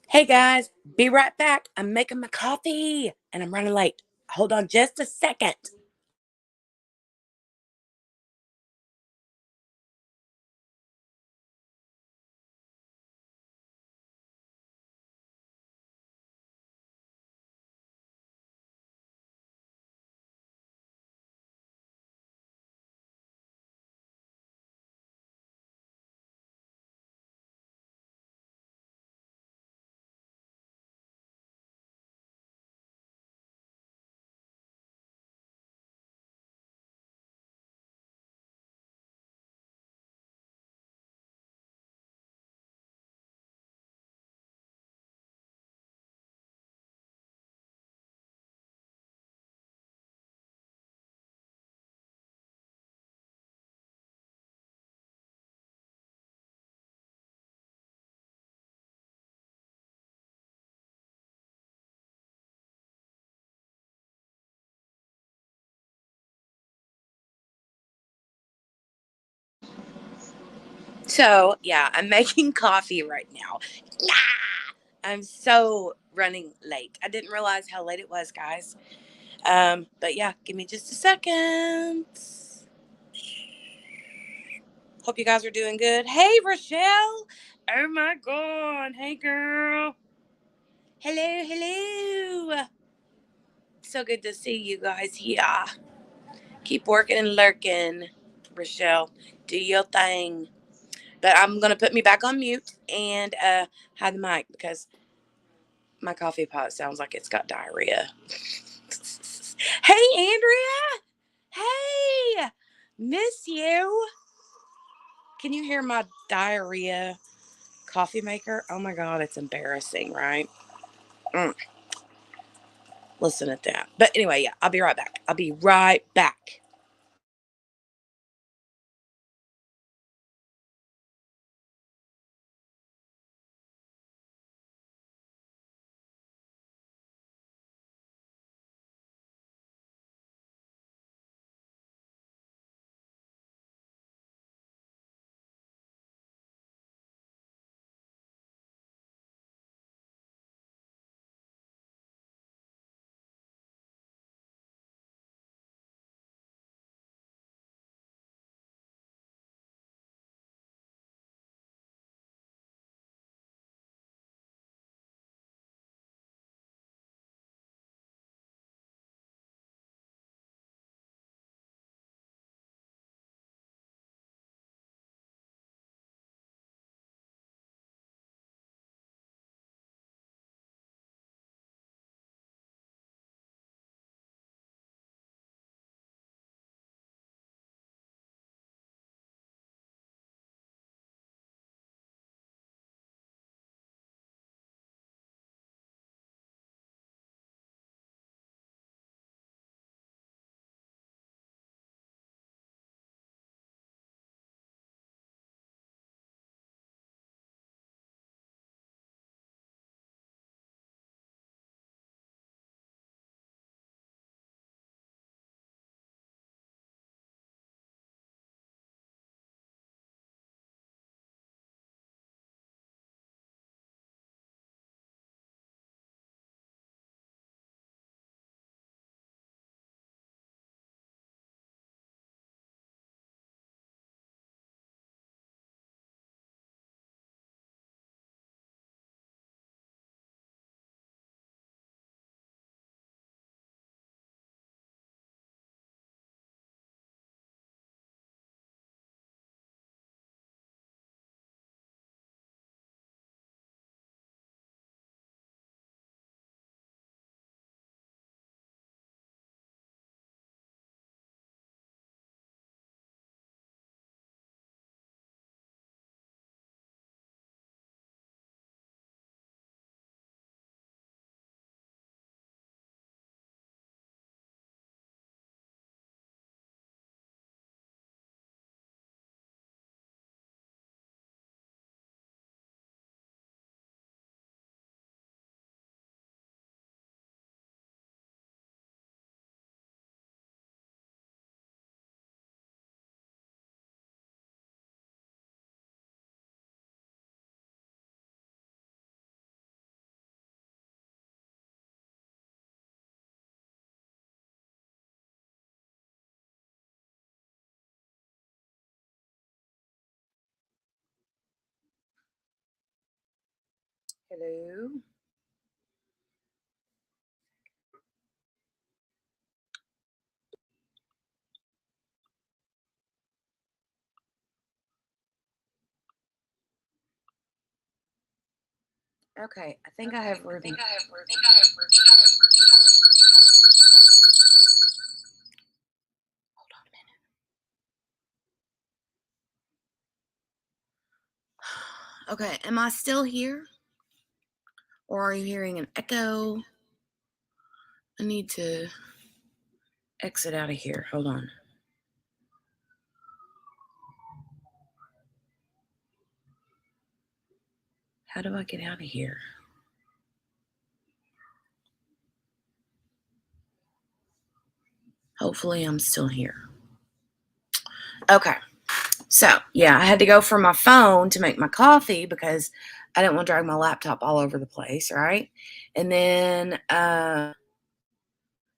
Hey guys, be right back. I'm making my coffee and I'm running late. Hold on just a second. So, yeah, I'm making coffee right now. Yeah, I'm so running late. I didn't realize how late it was, guys. But yeah, give me just a second. Hope you guys are doing good. Hey, Rochelle. Oh my God. Hey, girl. Hello, hello. So good to see you guys. Yeah. Keep working and lurking, Rochelle. Do your thing. But I'm gonna put me back on mute and hide the mic because my coffee pot sounds like it's got diarrhea. Hey, Andrea. Hey, miss you. Can you hear my diarrhea coffee maker? Oh my God, it's embarrassing, right? Mm, listen at that. But anyway, yeah, I'll be right back. I'll be right back. Hello. Okay, I think I have Ruby. Hold on a minute. Okay, am I still here? Or are you hearing an echo? I need to exit out of here. Hold on. How do I get out of here? Hopefully I'm still here. Okay. So, yeah, I had to go from my phone to make my coffee because I didn't want to drag my laptop all over the place, right? And then,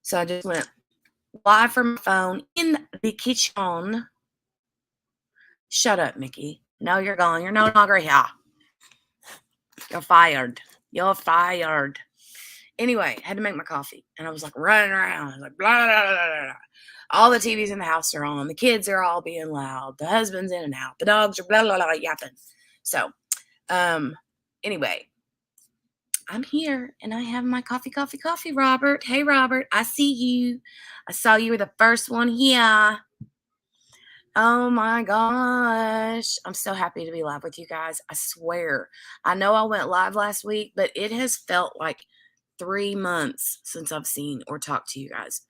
so I just went live from my phone in the kitchen. Shut up, Mickey. No, you're gone. You're no longer here. You're fired. You're fired. Anyway, had to make my coffee. And I was like running around. I was like, blah, blah, blah, blah, blah. All the TVs in the house are on. The kids are all being loud. The husband's in and out. The dogs are blah, blah, blah, yapping. So, anyway, I'm here and I have my coffee, Robert. Hey, Robert, I see you. I saw you were the first one here. Oh my gosh. I'm so happy to be live with you guys. I swear. I know I went live last week, but it has felt like 3 months since I've seen or talked to you guys.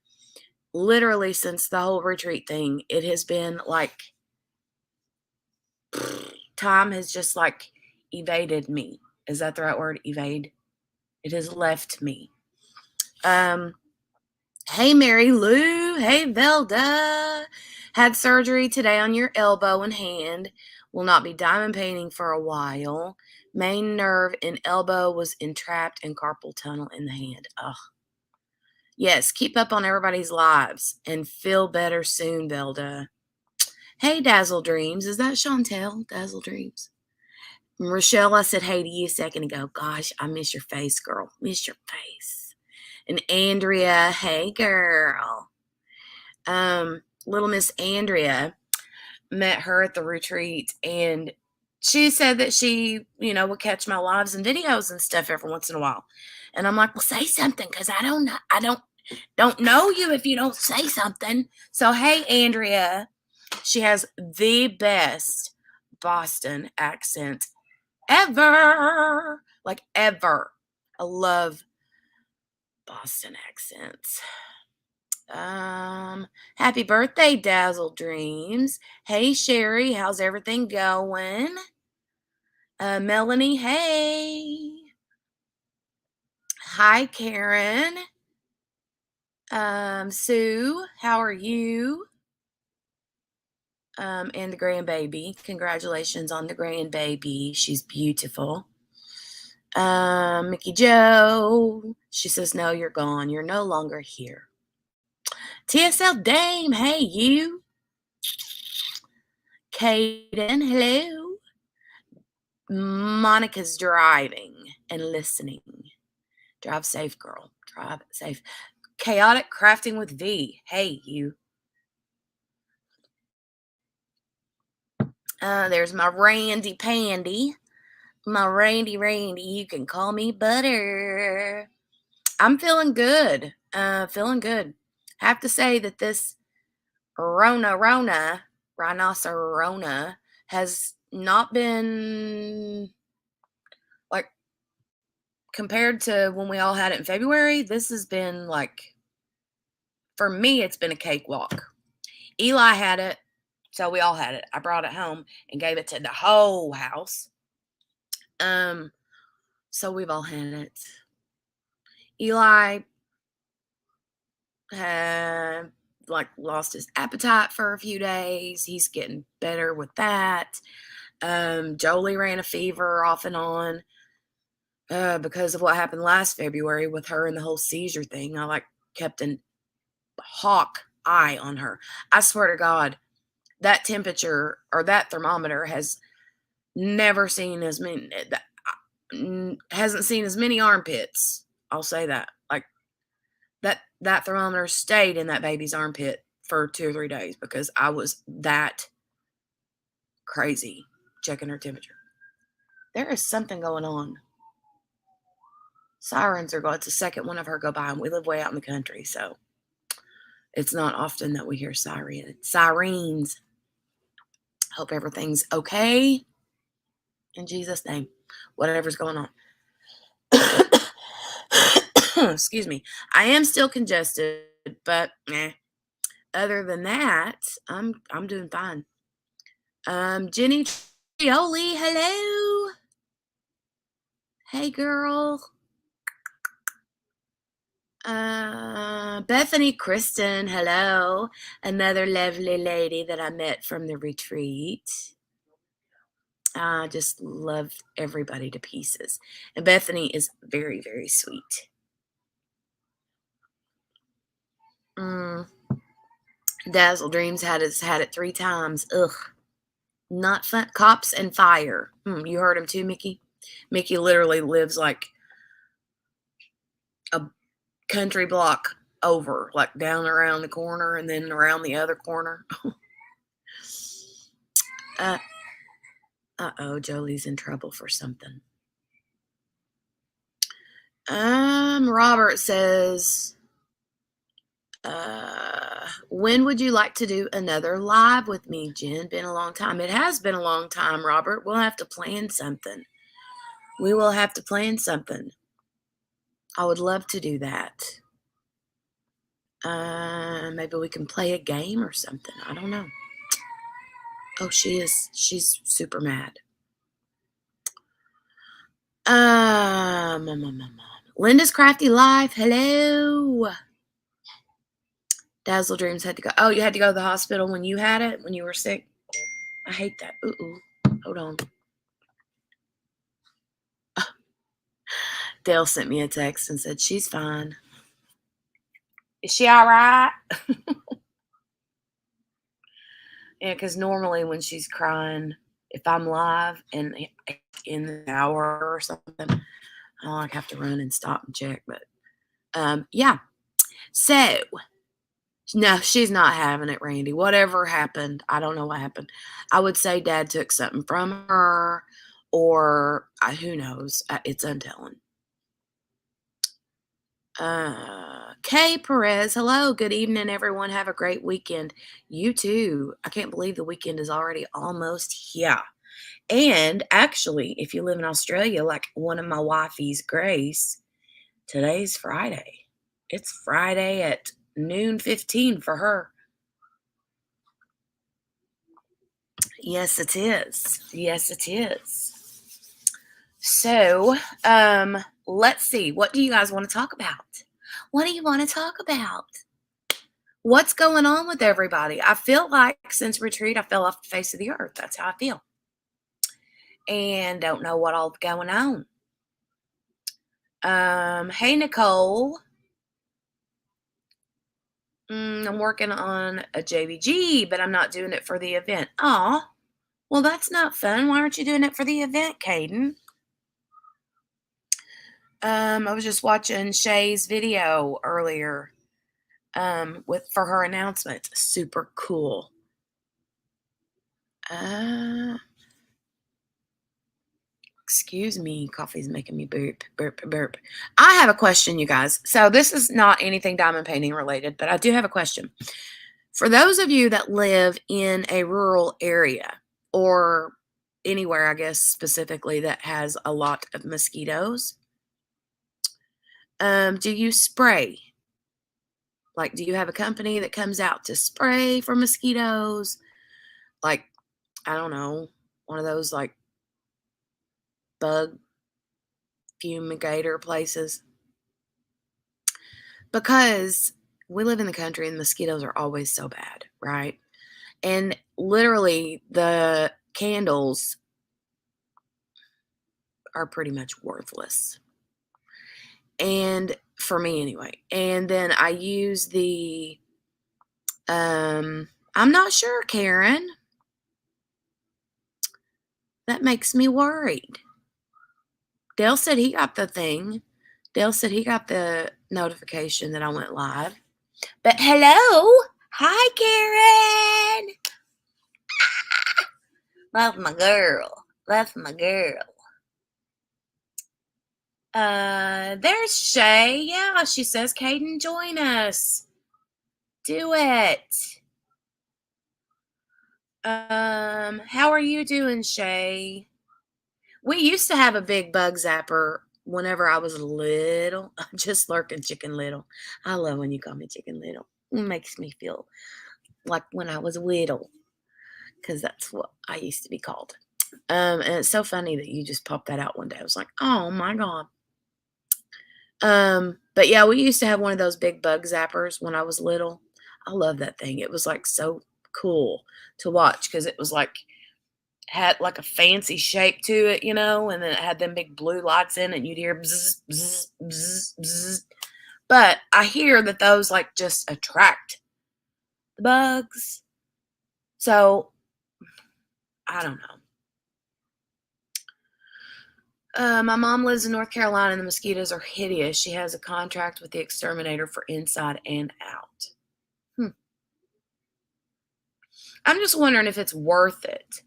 Literally since the whole retreat thing, it has been like time has just like evaded me. Is that the right word? Evade? It has left me. Hey, Mary Lou. Hey, Velda. Had surgery today on your elbow and hand. Will not be diamond painting for a while. Main nerve in elbow was entrapped in carpal tunnel in the hand. Ugh. Yes, keep up on everybody's lives and feel better soon, Velda. Hey, Dazzle Dreams. Is that Chantel? Dazzle Dreams. Rochelle, I said hey to you a second ago. Gosh, I miss your face, girl. Miss your face. And Andrea, hey, girl. Little Miss Andrea, met her at the retreat, and she said that she, would catch my lives and videos and stuff every once in a while. And I'm like, well, say something, because I don't know you if you don't say something. So, hey, Andrea, she has the best Boston accent ever. Like, ever. I love Boston accents. Happy birthday, Dazzle Dreams. Hey, Sherry, how's everything going? Melanie, hey. Hi, Karen. Sue, how are you? And the grandbaby. Congratulations on the grandbaby. She's beautiful. Mickey Joe. She says, no, you're gone. You're no longer here. TSL Dame, hey, you. Kaden, hello. Monica's driving and listening. Drive safe, girl. Drive safe. Chaotic Crafting with V. Hey, you. There's my Randy Pandy. My Randy. You can call me Butter. I'm feeling good. Feeling good. Have to say that this Rhinocerona has not been like compared to when we all had it in February. This has been like, for me, it's been a cakewalk. Eli had it, so we all had it. I brought it home and gave it to the whole house. So we've all had it. Eli had lost his appetite for a few days. He's getting better with that. Jolie ran a fever off and on because of what happened last February with her and the whole seizure thing. I kept an hawk eye on her. I swear to God, that temperature or that thermometer has never seen as many. hasn't seen as many armpits. I'll say that. Like that thermometer stayed in that baby's armpit for 2 or 3 days because I was that crazy checking her temperature. There is something going on. Sirens are going. It's the second one of her go by, and we live way out in the country, so it's not often that we hear sirens. Hope everything's okay. In Jesus' name, whatever's going on. Excuse me. I am still congested, but other than that, I'm doing fine. Jenny Trioli, hello. Hey, girl. Bethany Kristen, hello. Another lovely lady that I met from the retreat. I just love everybody to pieces. And Bethany is very, very sweet. Dazzle Dreams had it 3 times. Ugh. Not fun. Cops and Fire. You heard him too, Mickey? Mickey literally lives like a country block over, like down around the corner and then around the other corner. Uh-oh, Jolie's in trouble for something. Robert says, when would you like to do another live with me, Jen? Been a long time. It has been a long time, Robert. We'll have to plan something. We will have to plan something. I would love to do that. Maybe we can play a game or something. I don't know. Oh, she's super mad. Linda's Crafty Life. Hello. Dazzle Dreams had to go. Oh, you had to go to the hospital when you had it, when you were sick? I hate that. Hold on. Dale sent me a text and said, she's fine. Is she all right? Yeah, because normally when she's crying, if I'm live and in the hour or something, I'll like have to run and stop and check. But yeah. So no, she's not having it, Randy. Whatever happened, I don't know what happened. I would say Dad took something from her, or who knows? It's untelling. Kay Perez, hello, good evening, everyone. Have a great weekend. You too. I can't believe the weekend is already almost here. And actually, if you live in Australia, like one of my wifey's, Grace, today's Friday. It's Friday at noon 15 for her. Yes, it is. Yes, it is. So, let's see. What do you guys want to talk about? What do you want to talk about? What's going on with everybody? I feel like since retreat, I fell off the face of the earth. That's how I feel. And don't know what all's going on. Hey, Nicole. I'm working on a JVG, but I'm not doing it for the event. Aw, well, that's not fun. Why aren't you doing it for the event, Caden? I was just watching Shay's video earlier for her announcement. Super cool. Excuse me, coffee's making me burp, burp, burp. I have a question, you guys. So this is not anything diamond painting related, but I do have a question. For those of you that live in a rural area or anywhere, I guess, specifically that has a lot of mosquitoes, do you spray? Like, do you have a company that comes out to spray for mosquitoes? Like, I don't know, one of those like bug fumigator places? Because we live in the country and mosquitoes are always so bad, right? And literally the candles are pretty much worthless. And for me anyway. And then I use the, I'm not sure, Karen. That makes me worried. Dale said he got the thing. Dale said he got the notification that I went live. But hello. Hi, Karen. Love my girl. Love my girl. There's Shay. Yeah, she says, Caden, join us. Do it. How are you doing, Shay? We used to have a big bug zapper whenever I was little. I'm just lurking, Chicken Little. I love when you call me Chicken Little. It makes me feel like when I was little, because that's what I used to be called. And it's so funny that you just popped that out one day. I was like, oh my God. But yeah, we used to have one of those big bug zappers when I was little. I love that thing. It was like so cool to watch because it was like had like a fancy shape to it, you know, and then it had them big blue lights in it, and you'd hear bzzz, bzzz, bzzz, bzzz. But I hear that those like just attract the bugs. So I don't know. My mom lives in North Carolina and the mosquitoes are hideous. She has a contract with the exterminator for inside and out. I'm just wondering if it's worth it.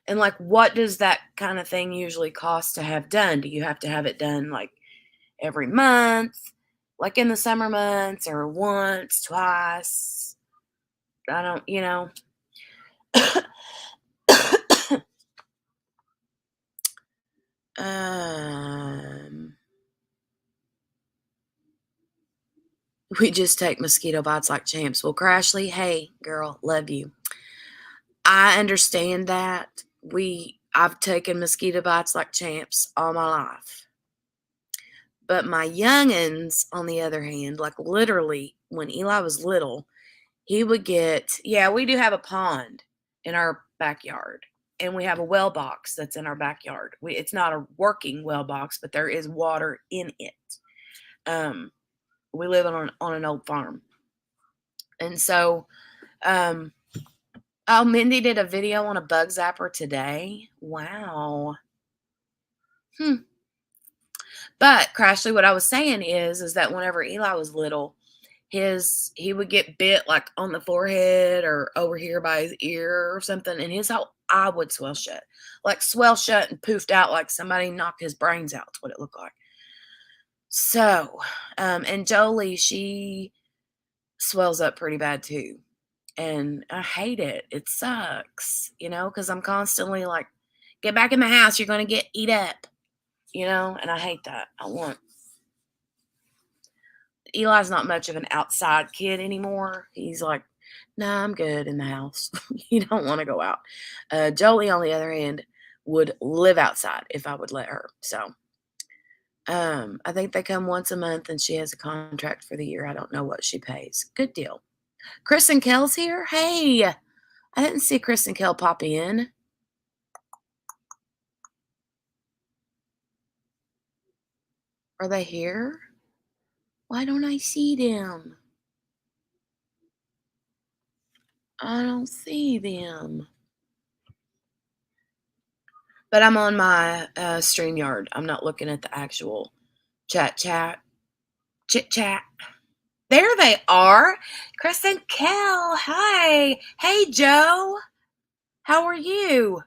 And like, what does that kind of thing usually cost to have done? Do you have to have it done like every month, like in the summer months, or once, twice? I don't, you know. We just take mosquito bites like champs. Well, Crashly, hey, girl, love you. I understand that. I've taken mosquito bites like champs all my life. But my youngins, on the other hand, like literally when Eli was little, he would get, yeah, we do have a pond in our backyard. And we have a well box that's in our backyard. It's not a working well box, but there is water in it. We live on an old farm. And so, oh, Mindy did a video on a bug zapper today. Wow. But Crashly, what I was saying is that whenever Eli was little, he would get bit like on the forehead or over here by his ear or something, and his whole eye would swell shut. Like swell shut and poofed out like somebody knocked his brains out. That's what it looked like. So, and Jolie, she swells up pretty bad too. And I hate it. It sucks, you know, because I'm constantly like, get back in the house, you're gonna get eat up. You know, and I hate that. Eli's not much of an outside kid anymore. He's like, nah, I'm good in the house. You don't want to go out. Jolie, on the other hand, would live outside if I would let her. So I think they come once a month and she has a contract for the year. I don't know what she pays. Good deal. Chris and Kel's here. Hey, I didn't see Chris and Kel pop in. Are they here? Why don't I see them? I don't see them. But I'm on my StreamYard. I'm not looking at the actual chit chat. There they are. Chris and Kel. Hi. Hey, Joe. How are you?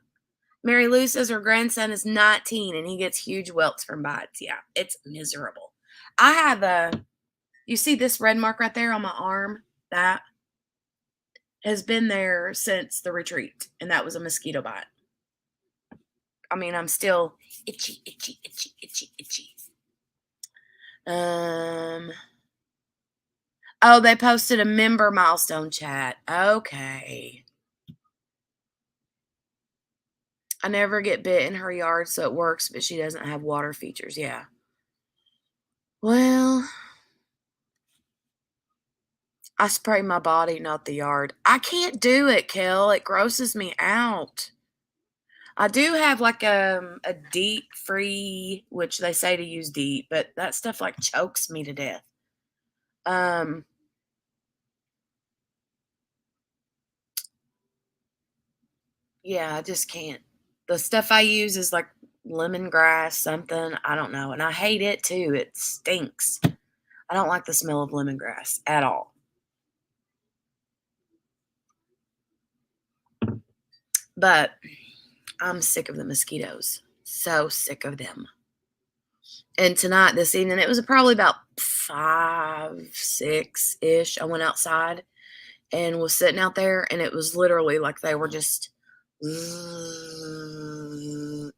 Mary Lou says her grandson is 19 and he gets huge welts from bites. Yeah, it's miserable. I have you see this red mark right there on my arm? That has been there since the retreat, and that was a mosquito bite. I mean, I'm still itchy, itchy, itchy, itchy, itchy. Oh, they posted a member milestone chat. Okay. I never get bit in her yard, so it works, but she doesn't have water features. Yeah. Well, I spray my body, not the yard. I can't do it, Kel. It grosses me out. I do have like a DEET free, which they say to use DEET, but that stuff like chokes me to death. Yeah, I just can't. The stuff I use is like lemongrass something. I don't know. And I hate it too. It stinks. I don't like the smell of lemongrass at all. But I'm sick of the mosquitoes. So sick of them. And tonight, this evening, it was probably about 5, 6-ish. I went outside and was sitting out there, and it was literally like they were just,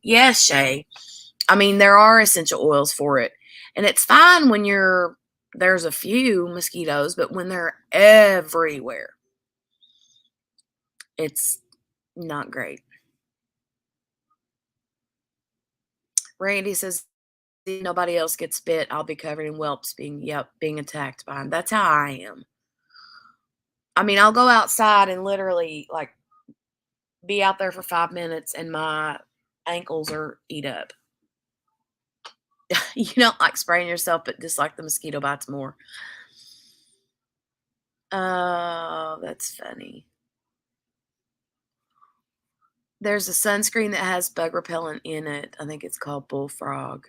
yes, Shay. I mean, there are essential oils for it. And it's fine when there's a few mosquitoes, but when they're everywhere, it's not great. Randy says, if nobody else gets bit, I'll be covered in whelps being attacked by them. That's how I am. I mean, I'll go outside and literally like be out there for 5 minutes and my ankles are eat up. You don't like spraying yourself, but dislike the mosquito bites more. Oh, that's funny. There's a sunscreen that has bug repellent in it. I think it's called Bullfrog.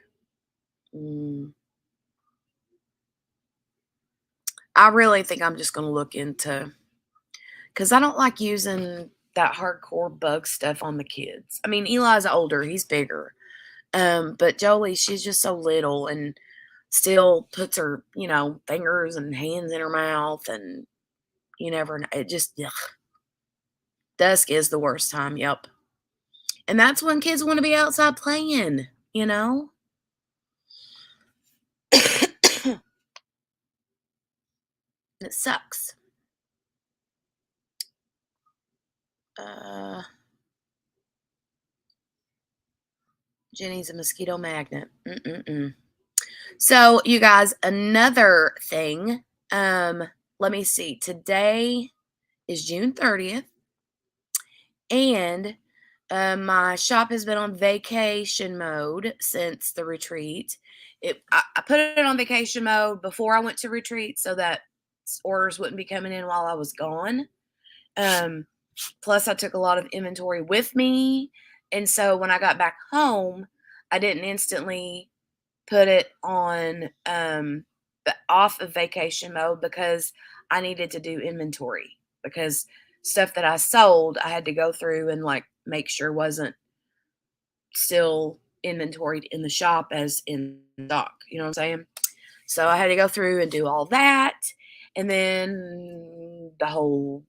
I really think I'm just going to look into, because I don't like using that hardcore bug stuff on the kids. I mean, Eli's older. He's bigger. But Jolie, she's just so little and still puts her, fingers and hands in her mouth, and you never know. It just, ugh. Dusk is the worst time. Yep. And that's when kids want to be outside playing, It sucks. Jenny's a mosquito magnet. So, you guys, another thing. Let me see. Today is June 30th. And my shop has been on vacation mode since the retreat. I put it on vacation mode before I went to retreat so that orders wouldn't be coming in while I was gone. Plus, I took a lot of inventory with me. And so when I got back home, I didn't instantly put it on off of vacation mode because I needed to do inventory, because stuff that I sold, I had to go through and like make sure wasn't still inventoried in the shop as in stock. You know what I'm saying? So I had to go through and do all that. And then the whole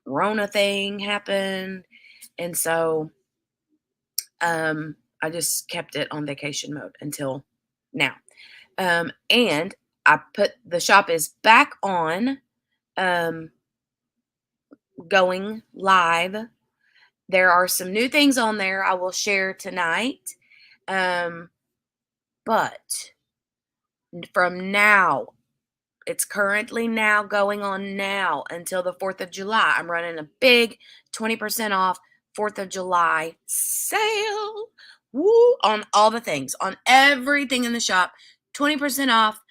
Rona thing happened. And so I just kept it on vacation mode until now. And I put the shop is back on going live. There are some new things on there I will share tonight. But from now, it's currently now going on now until the 4th of July. I'm running a big 20% off 4th of July sale. Woo! On all the things, on everything in the shop. 20% off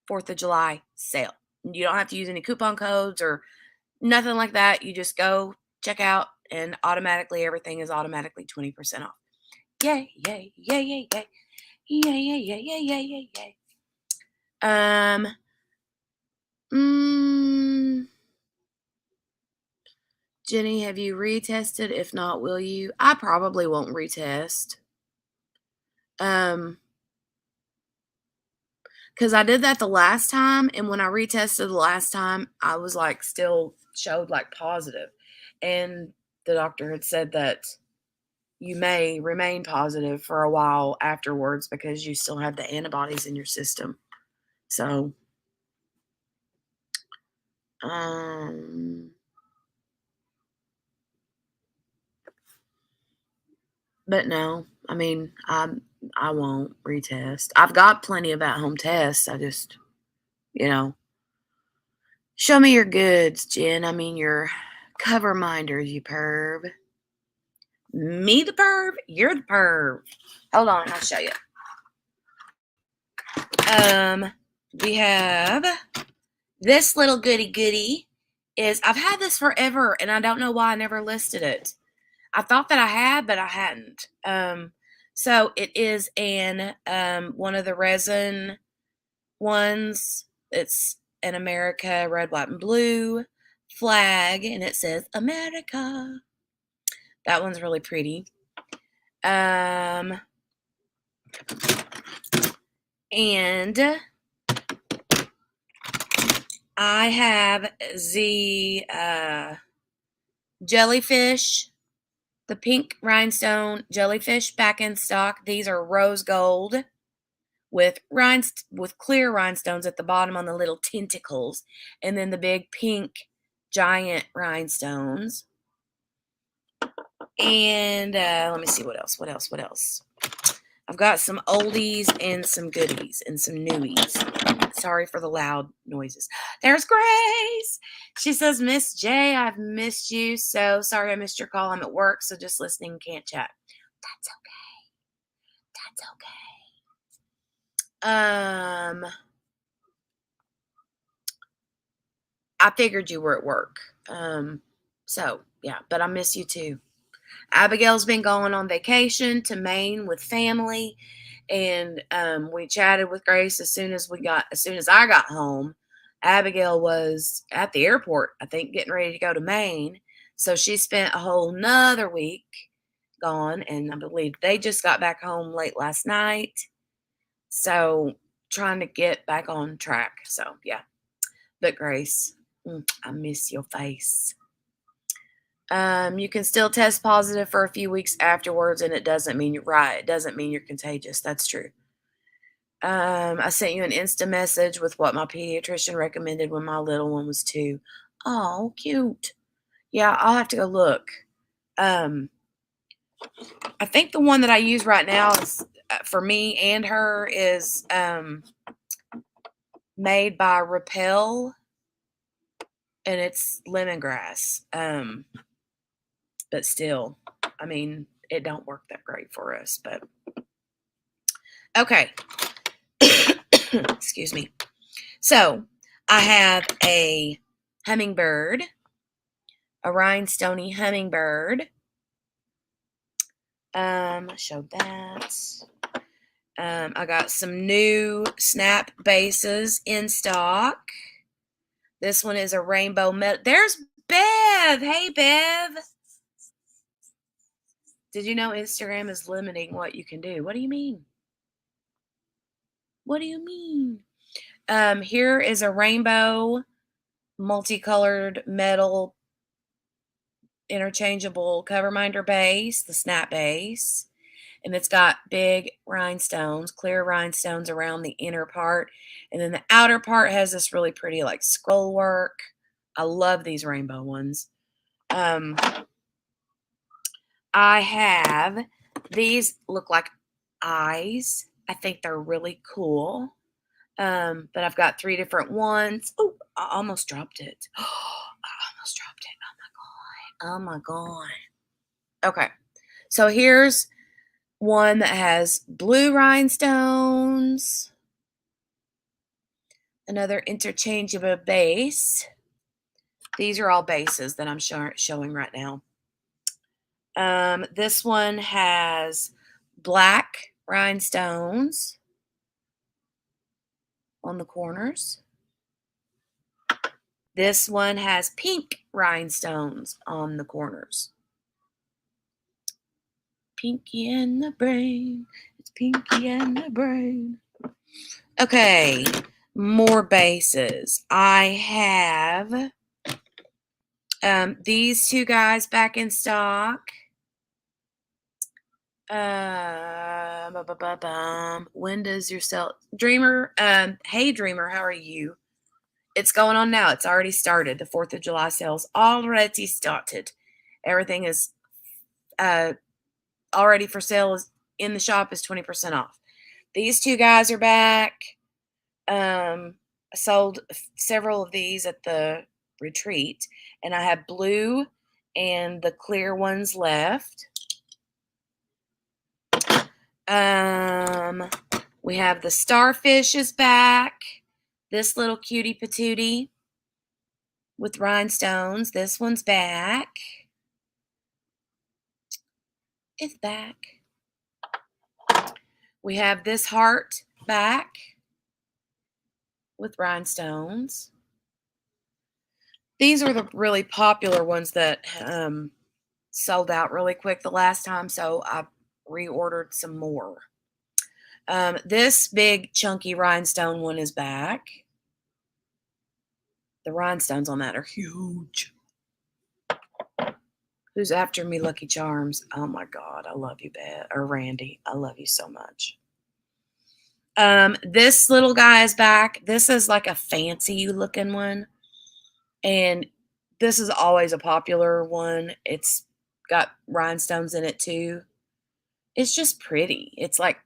4th of July sale. You don't have to use any coupon codes or nothing like that. You just go check out and automatically everything is automatically 20% off. Yay, yay, yay, yay, yay. Yay, yay, yay, yay, yay, yay, yay. Jenny, have you retested? If not, will you? I probably won't retest. Because I did that the last time, and when I retested the last time, I was like still showed like positive. And the doctor had said that you may remain positive for a while afterwards because you still have the antibodies in your system. So, but no, I mean, I won't retest. I've got plenty of at-home tests. I just, show me your goods, Jen. I mean, your cover minders, you perv. Me the perv? You're the perv. Hold on, I'll show you. We have this little goody I've had this forever, and I don't know why I never listed it. I thought that I had, but I hadn't. So it is an one of the resin ones. It's an America red, white, and blue flag, and it says America. That one's really pretty. And I have the Jellyfish, the pink rhinestone Jellyfish back in stock. These are rose gold with clear rhinestones at the bottom on the little tentacles, and then the big pink giant rhinestones. And let me see what else. I've got some oldies and some goodies and some newies. Sorry for the loud noises. There's Grace. She says, Miss J, I've missed you. So sorry I missed your call. I'm at work, so just listening, can't chat. That's okay. I figured you were at work. So yeah, but I miss you too. Abigail's been going on vacation to Maine with family, and we chatted with Grace as soon as I got home. Abigail was at the airport, I think, getting ready to go to Maine. So she spent a whole nother week gone, and I believe they just got back home late last night. So trying to get back on track. So yeah. But Grace, I miss your face. You can still test positive for a few weeks afterwards, and it doesn't mean you're right. It doesn't mean you're contagious. That's true. I sent you an Insta message with what my pediatrician recommended when my little one was 2. Oh, cute. Yeah, I'll have to go look. I think the one that I use right now is for me and her is made by Repel, and it's lemongrass. But still, I mean, it don't work that great for us, but okay. Excuse me. So I have a hummingbird, a rhinestone hummingbird. Showed that. I got some new snap bases in stock. This one is a rainbow metal. There's Bev. Hey, Bev. Did you know Instagram is limiting what you can do? What do you mean? What do you mean? Here is a rainbow multicolored metal interchangeable cover minder base, the snap base. And it's got big rhinestones, clear rhinestones around the inner part. And then the outer part has this really pretty like scroll work. I love these rainbow ones. I have these look like eyes. I think they're really cool. But I've got 3 different ones. Oh, I almost dropped it. I almost dropped it. Oh my God. Okay. So here's one that has blue rhinestones. Another interchangeable base. These are all bases that I'm showing right now. This one has black rhinestones on the corners. This one has pink rhinestones on the corners. Pinky and the brain. It's Pinky and the brain. Okay, more bases. I have these 2 guys back in stock. When does your sale? Dreamer, hey Dreamer, how are you? It's going on now. It's already started. The 4th of July sales already started. Everything is already for sale. Is in the shop is 20% off. These 2 guys are back. I sold several of these at the retreat, and I have blue and the clear ones left. We have the starfish is back. This little cutie patootie with rhinestones. This one's back. It's back. We have this heart back with rhinestones. These are the really popular ones that sold out really quick the last time, so I reordered some more. This big chunky rhinestone one is back. The rhinestones on that are huge. Who's after me, Lucky Charms? Oh my God, I love you, Beth. Or Randy, I love you so much. This little guy is back. This is like a fancy looking one. And this is always a popular one. It's got rhinestones in it too. It's just pretty. It's like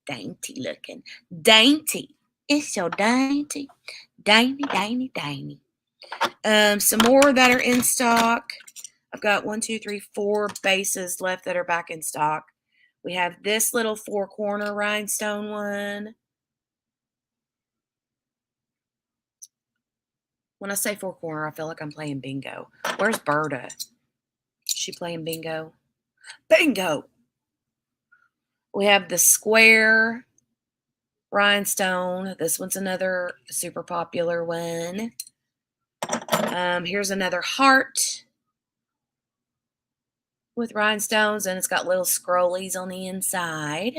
dainty looking. Dainty. It's so dainty. Dainty, dainty, dainty. Some more that are in stock. I've got 1, 2, 3, 4 bases left that are back in stock. We have this little 4-corner rhinestone one. When I say 4-corner, I feel like I'm playing bingo. Where's Berta? Is she playing bingo? Bingo! We have the square rhinestone. This one's another super popular one. Here's another heart with rhinestones, and it's got little scrollies on the inside.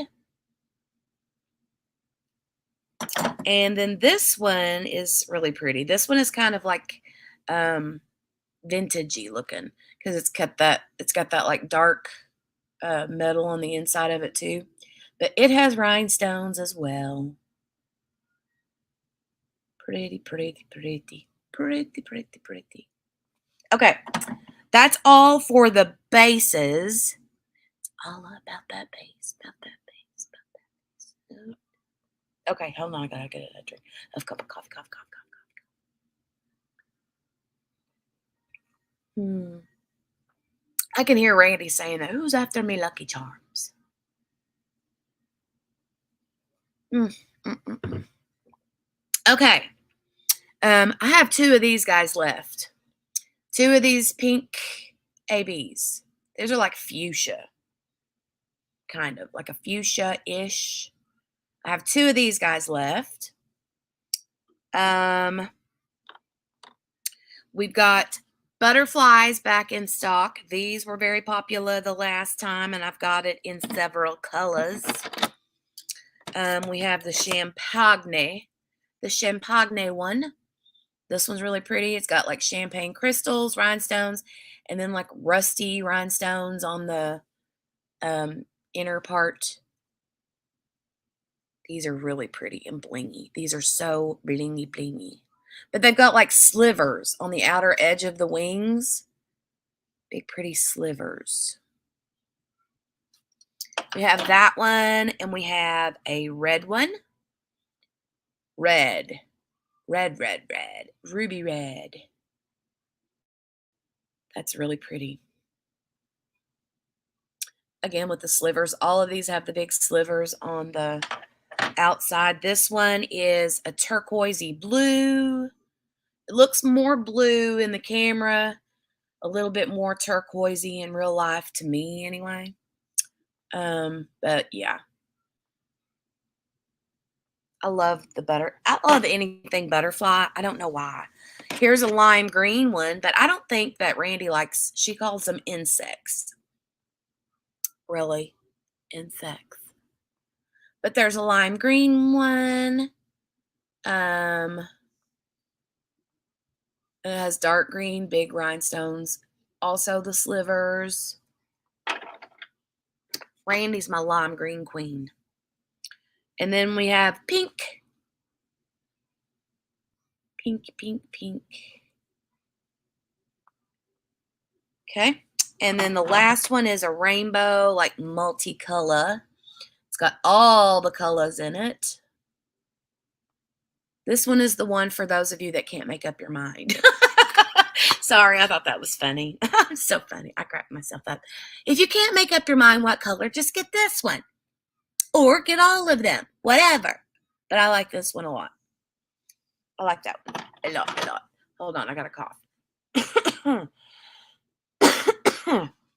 And then this one is really pretty. This one is kind of like vintagey looking because it's got that like dark metal on the inside of it too. But it has rhinestones as well. Pretty, pretty, pretty, pretty, pretty, pretty. Okay, that's all for the bases. It's all about that base, about that base, about that base. Okay, hold on. I gotta get a drink of cup of coffee, coffee. I can hear Randy saying that. Who's after me, Lucky Charms? Okay. I have 2 of these guys left. 2 of these pink ABs. These are like fuchsia. Kind of like a fuchsia-ish. I have 2 of these guys left. We've got butterflies back in stock. These were very popular the last time, and I've got it in several colors. We have the champagne one. This one's really pretty. It's got like champagne crystals, rhinestones, and then like rusty rhinestones on the inner part. These are really pretty and blingy. These are so blingy, blingy. But they've got like slivers on the outer edge of the wings. Big, pretty slivers. We have that one, and we have a red one. Red. Ruby red. That's really pretty. Again, with the slivers. All of these have the big slivers on the outside. This one is a turquoisey blue. It looks more blue in the camera, a little bit more turquoisey in real life to me anyway. But yeah. I love anything butterfly. I don't know why. Here's a lime green one, but I don't think that Randy likes, she calls them insects. Really? Insects. But there's a lime green one. It has dark green, big rhinestones. Also the slivers. Randy's my lime green queen. And then we have pink. Pink. Okay. And then the last one is a rainbow, like multicolor. It's got all the colors in it. This one is the one for those of you that can't make up your mind. Sorry, I thought that was funny. It's so funny. I cracked myself up. If you can't make up your mind what color, just get this one. Or get all of them. Whatever. But I like this one a lot. I like that one a lot. Hold on, I got a cough.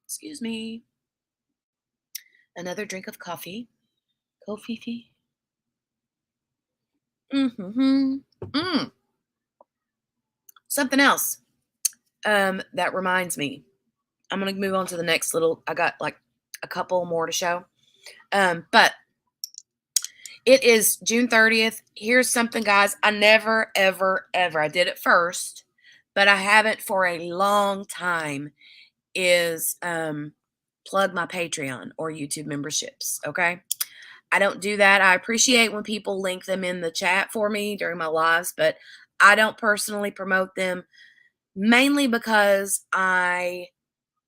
Excuse me. Another drink of coffee. Kofifi. Mm-hmm. Something else. That reminds me. I'm gonna move on to the next little. I got like a couple more to show. But it is June 30th. Here's something, guys. I never, ever, ever. I did it first, but I haven't for a long time. Is plug my Patreon or YouTube memberships. Okay. I don't do that. I appreciate when people link them in the chat for me during my lives, but I don't personally promote them, mainly because I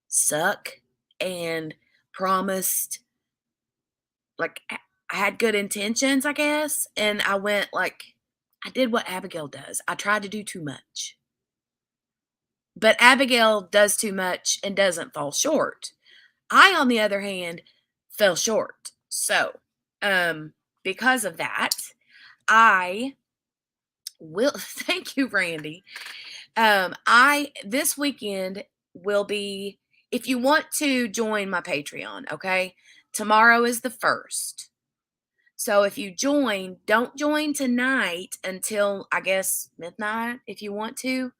suck and promised, like, I had good intentions, I guess, and I went like, I did what Abigail does. I tried to do too much. But Abigail does too much and doesn't fall short. I, on the other hand, fell short. So, because of that, I will thank you, Randy. I this weekend will be, if you want to join my Patreon, okay? Tomorrow is the 1st. So if you join, don't join tonight until I guess midnight if you want to.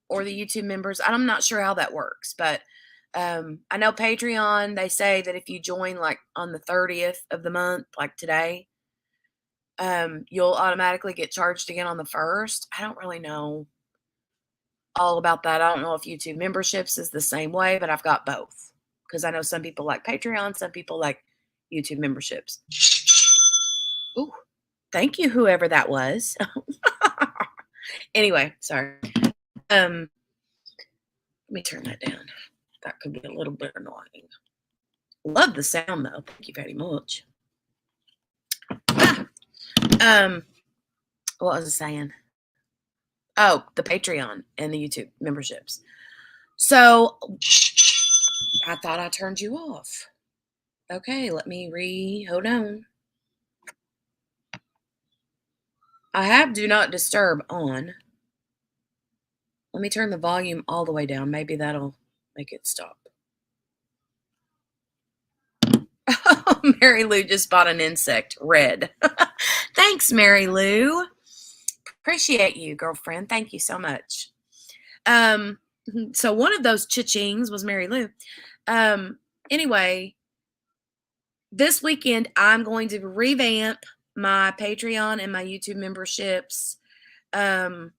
Or the YouTube members. I'm not sure how that works, but I know Patreon, they say that if you join like on the 30th of the month, like today, you'll automatically get charged again on the 1st. I don't really know all about that. I don't know if YouTube memberships is the same way, but I've got both because I know some people like Patreon, some people like YouTube memberships. Ooh, thank you, whoever that was. Anyway, sorry. Let me turn that down. That could be a little bit annoying. Love the sound though. Thank you very much. What was I saying? Oh, the Patreon and the YouTube memberships. So I thought I turned you off. Okay, let me hold on. I have do not disturb on. Let me turn the volume all the way down. Maybe that'll make it stop. Mary Lou just bought an insect, red. Thanks, Mary Lou. Appreciate you, girlfriend. Thank you so much. So one of those cha-chings was Mary Lou. Anyway, this weekend I'm going to revamp my Patreon and my YouTube memberships. I'm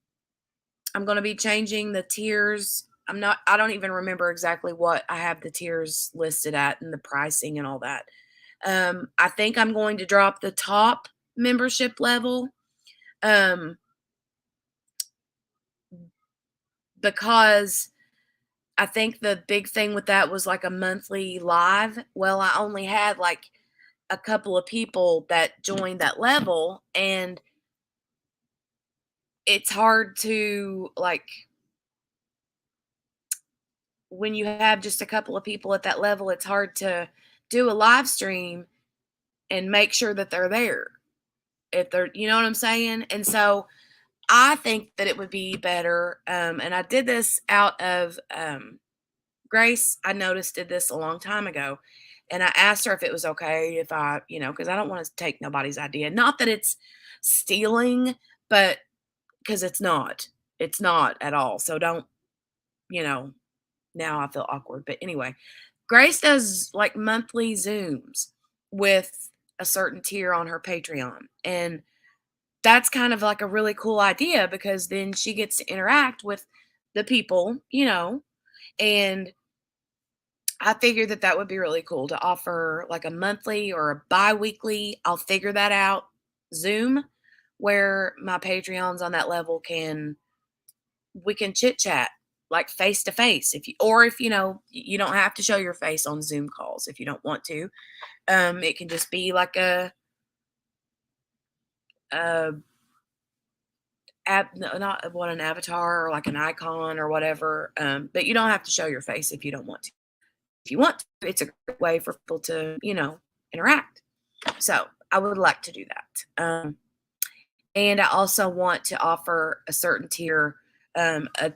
going to be changing the tiers. I don't even remember exactly what I have the tiers listed at and the pricing and all that. I think I'm going to drop the top membership level. Because I think the big thing with that was like a monthly live. Well, I only had like a couple of people that joined that level, and it's hard to, like, when you have just a couple of people at that level, it's hard to do a live stream and make sure that they're there. If they're, you know what I'm saying? And so I think that it would be better. And I did this out of Grace, I noticed, did this a long time ago. And I asked her if it was okay if I, because I don't want to take nobody's idea. Not that it's stealing, but because it's not. It's not at all. So don't, now I feel awkward. But anyway, Grace does like monthly Zooms with a certain tier on her Patreon. And that's kind of like a really cool idea because then she gets to interact with the people, and I figured that that would be really cool to offer like a monthly or a bi-weekly, I'll figure that out, Zoom, where my Patreons on that level we can chit chat like face to face if you don't have to show your face on Zoom calls if you don't want to. It can just be like not what, an avatar or like an icon or whatever. But you don't have to show your face if you don't want to. If you want to, it's a great way for people to, interact. So I would like to do that. And I also want to offer a certain tier,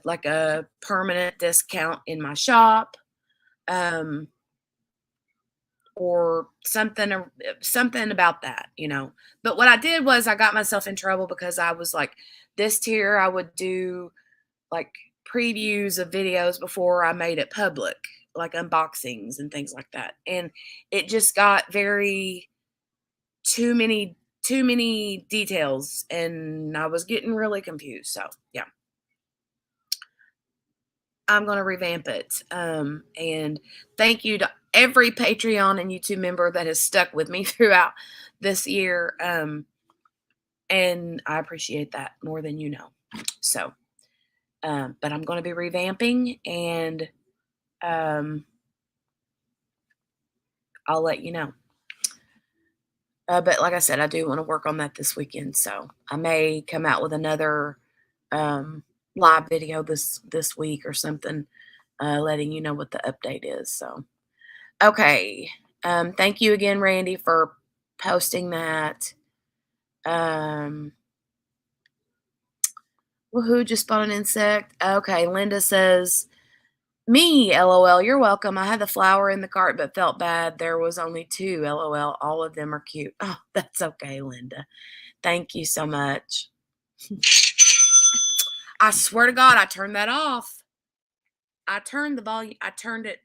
like a permanent discount in my shop, or something about that, But what I did was I got myself in trouble because I was like, this tier I would do like previews of videos before I made it public, like unboxings and things like that. And it just got too many details, and I was getting really confused. So yeah, I'm going to revamp it. And thank you to every Patreon and YouTube member that has stuck with me throughout this year. And I appreciate that more than you know. So, but I'm going to be revamping, and I'll let you know. But like I said, I do want to work on that this weekend. So I may come out with another live video this week or something, letting you know what the update is. So, okay. Thank you again, Randy, for posting that. Woohoo, just bought an insect. Okay, Linda says, me, LOL, you're welcome. I had the flower in the cart but felt bad. There was only 2, LOL. All of them are cute. Oh, that's okay, Linda. Thank you so much. I swear to God, I turned that off. I turned the volume. I turned it.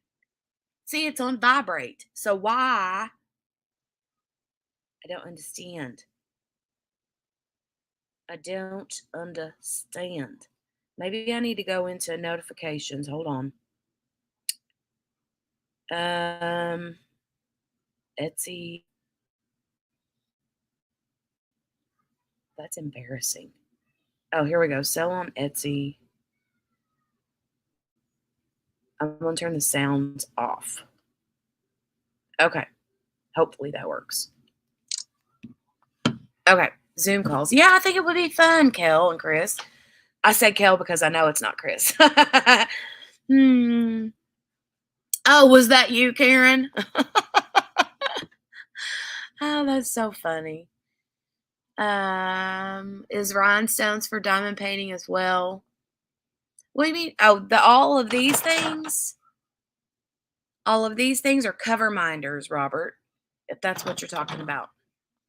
See, it's on vibrate. So why? I don't understand. I don't understand. Maybe I need to go into notifications. Hold on. Etsy. That's embarrassing. Oh, here we go. Sell on Etsy. I'm going to turn the sounds off. Okay. Hopefully that works. Okay. Zoom calls. Yeah, I think it would be fun, Kel and Chris. I said Kel because I know it's not Chris. Oh, was that you, Karen? Oh, that's so funny. Is rhinestones for diamond painting as well? What do you mean? Oh, all of these things? All of these things are cover minders, Robert, if that's what you're talking about.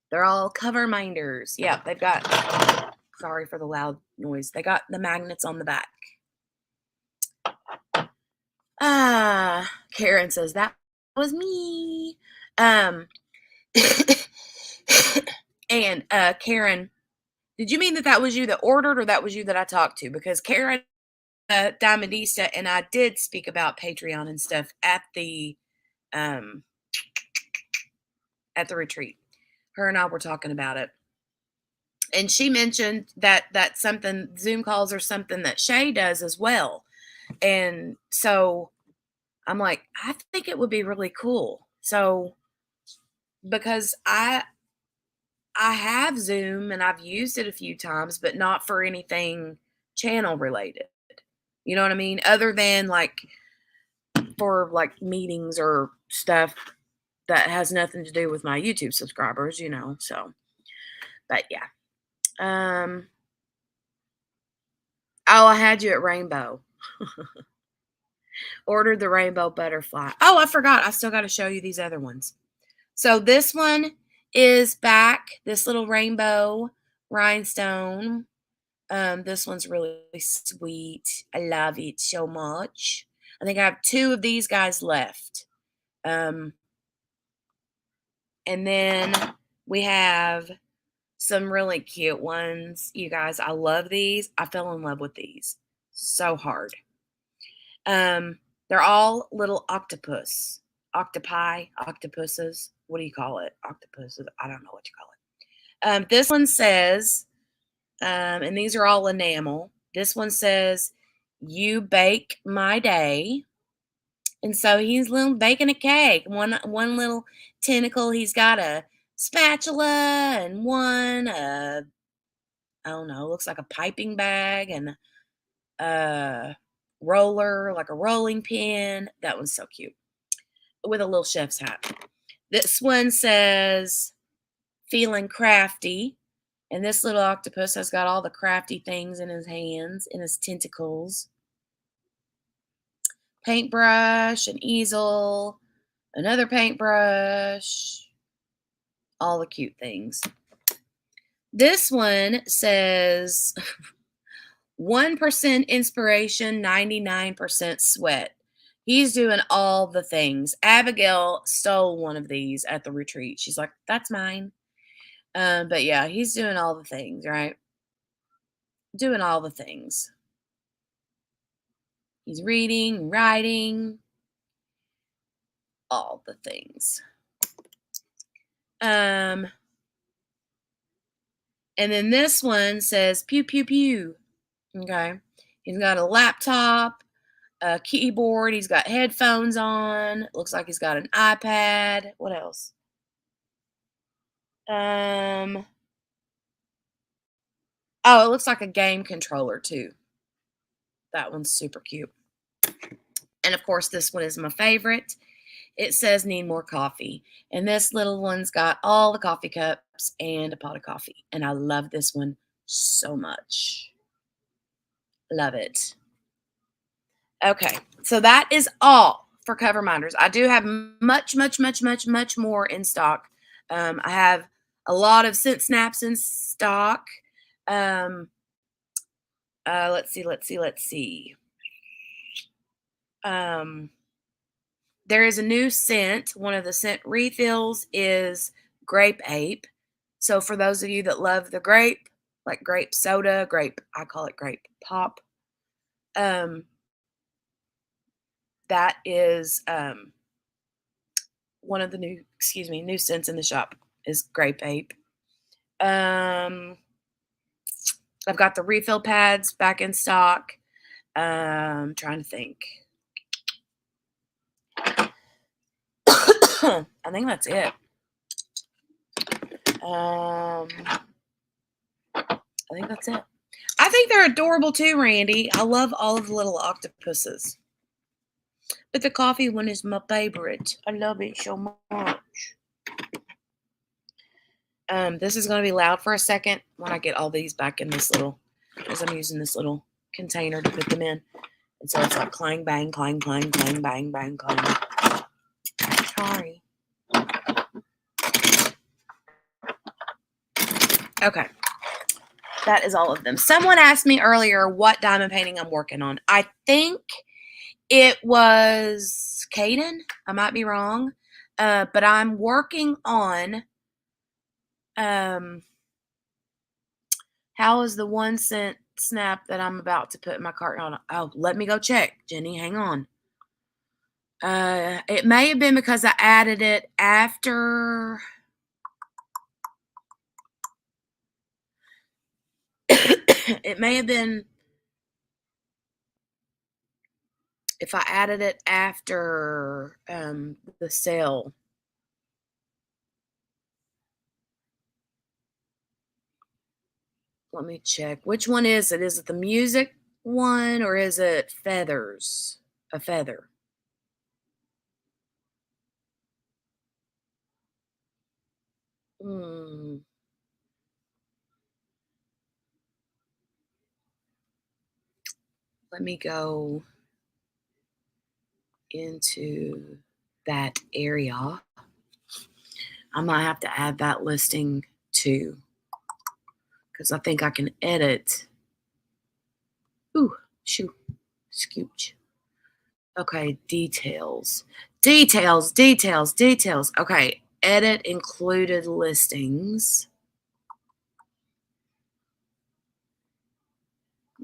They're all cover minders. Yeah, they've got, sorry for the loud noise. They got the magnets on the back. Karen says, that was me. And Karen, did you mean that was you that ordered, or that was you that I talked to? Because Karen, Diamondista, and I did speak about Patreon and stuff at the retreat. Her and I were talking about it. And she mentioned that that's something, Zoom calls are something that Shay does as well. And so I'm like, I think it would be really cool. So, because I have Zoom and I've used it a few times, but not for anything channel related. You know what I mean? Other than like for like meetings or stuff that has nothing to do with my YouTube subscribers, so, but yeah. Oh, I had you at Rainbow. Ordered the rainbow butterfly. Oh, I forgot. I still got to show you these other ones. So this one is back. This little rainbow rhinestone. This one's really sweet. I love it so much. I think I have 2 of these guys left. And then we have some really cute ones. You guys, I love these. I fell in love with these so hard. They're all little octopuses. What do you call it? Octopuses. I don't know what you call it. This one says, and these are all enamel. This one says, "You bake my day." And so he's baking a cake. One little tentacle. He's got a spatula and one, I don't know, looks like a piping bag and a roller, like a rolling pin. That one's so cute. With a little chef's hat. This one says, "Feeling crafty." And this little octopus has got all the crafty things in his hands, in his tentacles. Paintbrush, an easel, Another paintbrush. All the cute things. This one says 1% inspiration, 99% sweat. He's doing all the things. Abigail stole one of these at the retreat. She's like, that's mine. But yeah, he's doing all the things, right? Doing all the things. He's reading, writing, all the things. And then this one says pew, pew, pew. Okay. He's got a laptop, a keyboard. He's got headphones on. Looks like he's got an iPad. What else? Oh, it looks like a game controller too. That one's super cute. And of course, this one is my favorite. It says need more coffee. And this little one's got all the coffee cups and a pot of coffee. And I love this one so much. Love it. Okay, so that is all for cover minders. I do have much more in stock. I have a lot of scent snaps in stock. Let's see. There is a new scent. One of the scent refills is Grape Ape. So for those of you that love the grape, like grape soda, I call it grape pop. That is one of the new scents in the shop is Grape Ape. I've got the refill pads back in stock. Trying to think. I think that's it. I think that's it. I think they're adorable too, Randy. I love all of the little octopuses. But the coffee one is my favorite. I love it so much. This is going to be loud for a second when I get all these back in this little, because I'm using this little container to put them in. And so it's like clang, bang, clang, clang, clang, bang, bang, clang. Sorry. Okay. That is all of them. Someone asked me earlier what diamond painting I'm working on. I think it was Caden. I might be wrong. But I'm working on how is the 1 cent snap that I'm about to put in my cart on? Oh, let me go check, Jenny. Hang on. It may have been because I added it after. It may have been if I added it after the sale. Let me check. Which one is it? Is it the music one or is it feathers? A feather. Let me go into that area. I might have to add that listing too, because I think I can edit. Ooh, shoot, scooch. Okay, details. Okay, edit included listings.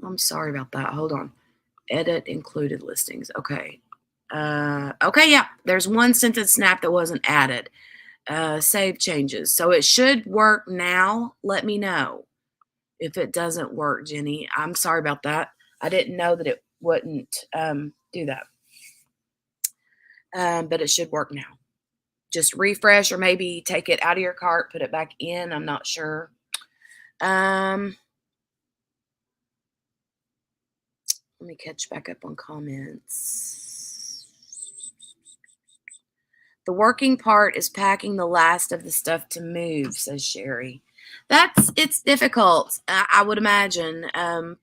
I'm sorry about that. Hold on. Edit included listings. Okay. Okay, yeah. There's 1 sentence snap that wasn't added. Save changes. So it should work now. Let me know if it doesn't work, Jenny. I'm sorry about that. I didn't know that it wouldn't do that. But it should work now. Just refresh or maybe take it out of your cart, put it back in. I'm not sure. Let me catch back up on comments. The working part is packing the last of the stuff to move, says Sherry. It's difficult, I would imagine.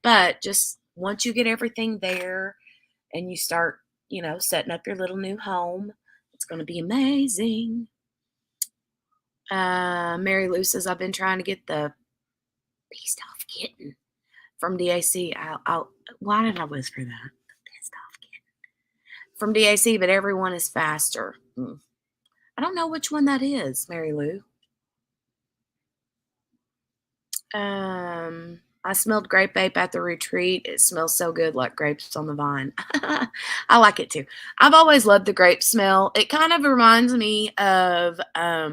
But just once you get everything there and you start, setting up your little new home, It's going to be amazing. Mary Lou says, I've been trying to get the pissed off kitten from DAC. Why did I whisper that? Pissed off kitten from DAC, but everyone is faster. I don't know which one that is, Mary Lou. I smelled grape ape at the retreat. It smells so good, like grapes on the vine. I like it too. I've always loved the grape smell. It kind of reminds me of let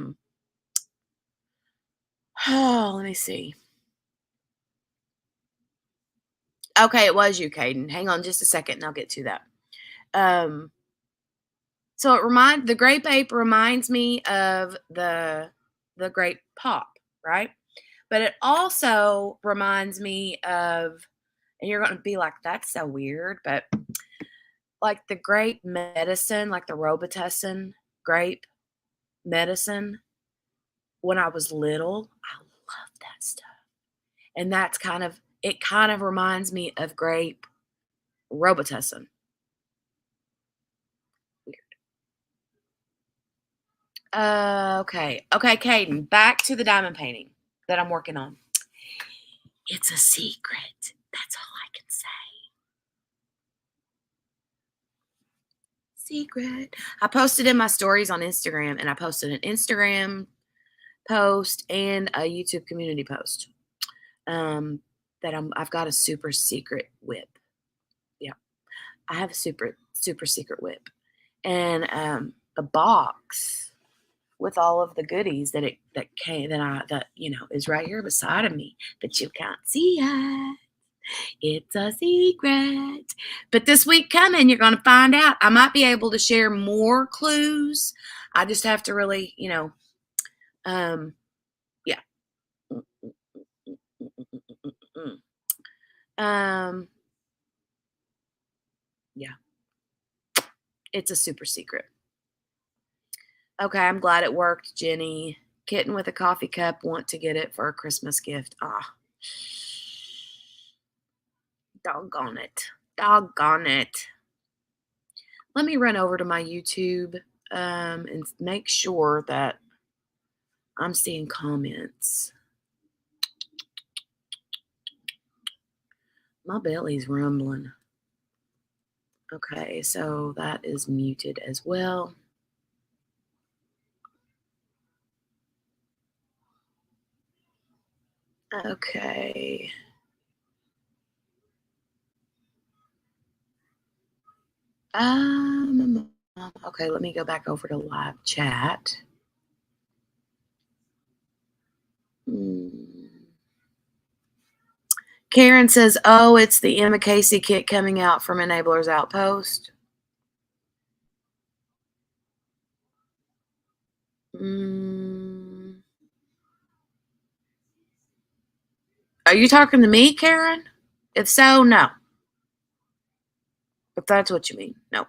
me see. Okay, it was you, Caden. Hang on just a second and I'll get to that. So the grape ape reminds me of the grape pop, right? But it also reminds me of, and you're going to be like, that's so weird, but like the grape medicine, like the Robitussin grape medicine, when I was little, I loved that stuff. And it kind of reminds me of grape Robitussin. Weird. Okay, Caden, back to the diamond painting that I'm working on. It's a secret. That's all I can say. Secret. I posted in my stories on Instagram, and I posted an Instagram post and a YouTube community post. That I've got a super secret whip. Yeah, I have a super secret whip, and a box with all of the goodies that is right here beside of me, but you can't see it. It's a secret. But this week coming, you're going to find out. I might be able to share more clues. I just have to really, yeah. Yeah. It's a super secret. Okay, I'm glad it worked, Jenny. Kitten with a coffee cup, want to get it for a Christmas gift. Doggone it. Doggone it. Let me run over to my YouTube and make sure that I'm seeing comments. My belly's rumbling. Okay, so that is muted as well. Okay. Okay, let me go back over to live chat. Karen says, oh, it's the Emma Casey kit coming out from Enabler's Outpost. Are you talking to me, Karen? If so, no. If that's what you mean, no.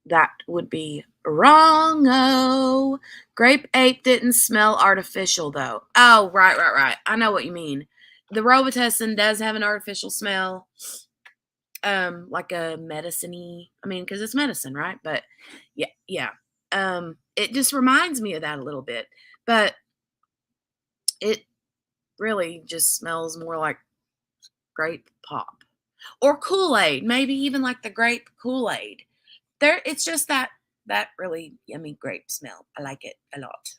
That would be wrong-o. Grape ape didn't smell artificial, though. Oh, right. I know what you mean. The Robitussin does have an artificial smell. Like a medicine-y. I mean, because it's medicine, right? But, yeah. It just reminds me of that a little bit. But it really just smells more like grape pop. Or Kool-Aid. Maybe even like the grape Kool-Aid. It's just that really yummy grape smell. I like it a lot.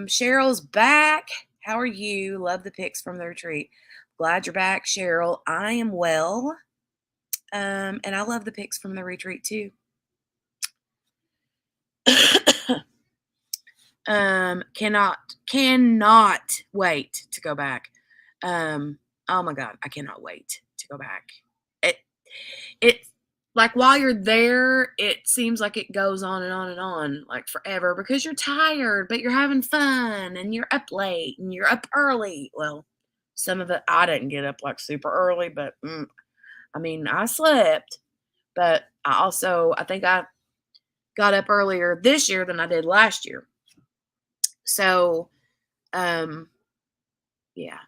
Cheryl's back. How are you? Love the pics from the retreat. Glad you're back, Cheryl. I am well. And I love the pics from the retreat too. Cannot wait to go back. Oh my God, I cannot wait to go back. It like while you're there, it seems like it goes on and on and on, like forever, because you're tired, but you're having fun and you're up late and you're up early. Well, some of it, I didn't get up like super early, but I mean, I slept, but I think I got up earlier this year than I did last year. So, yeah.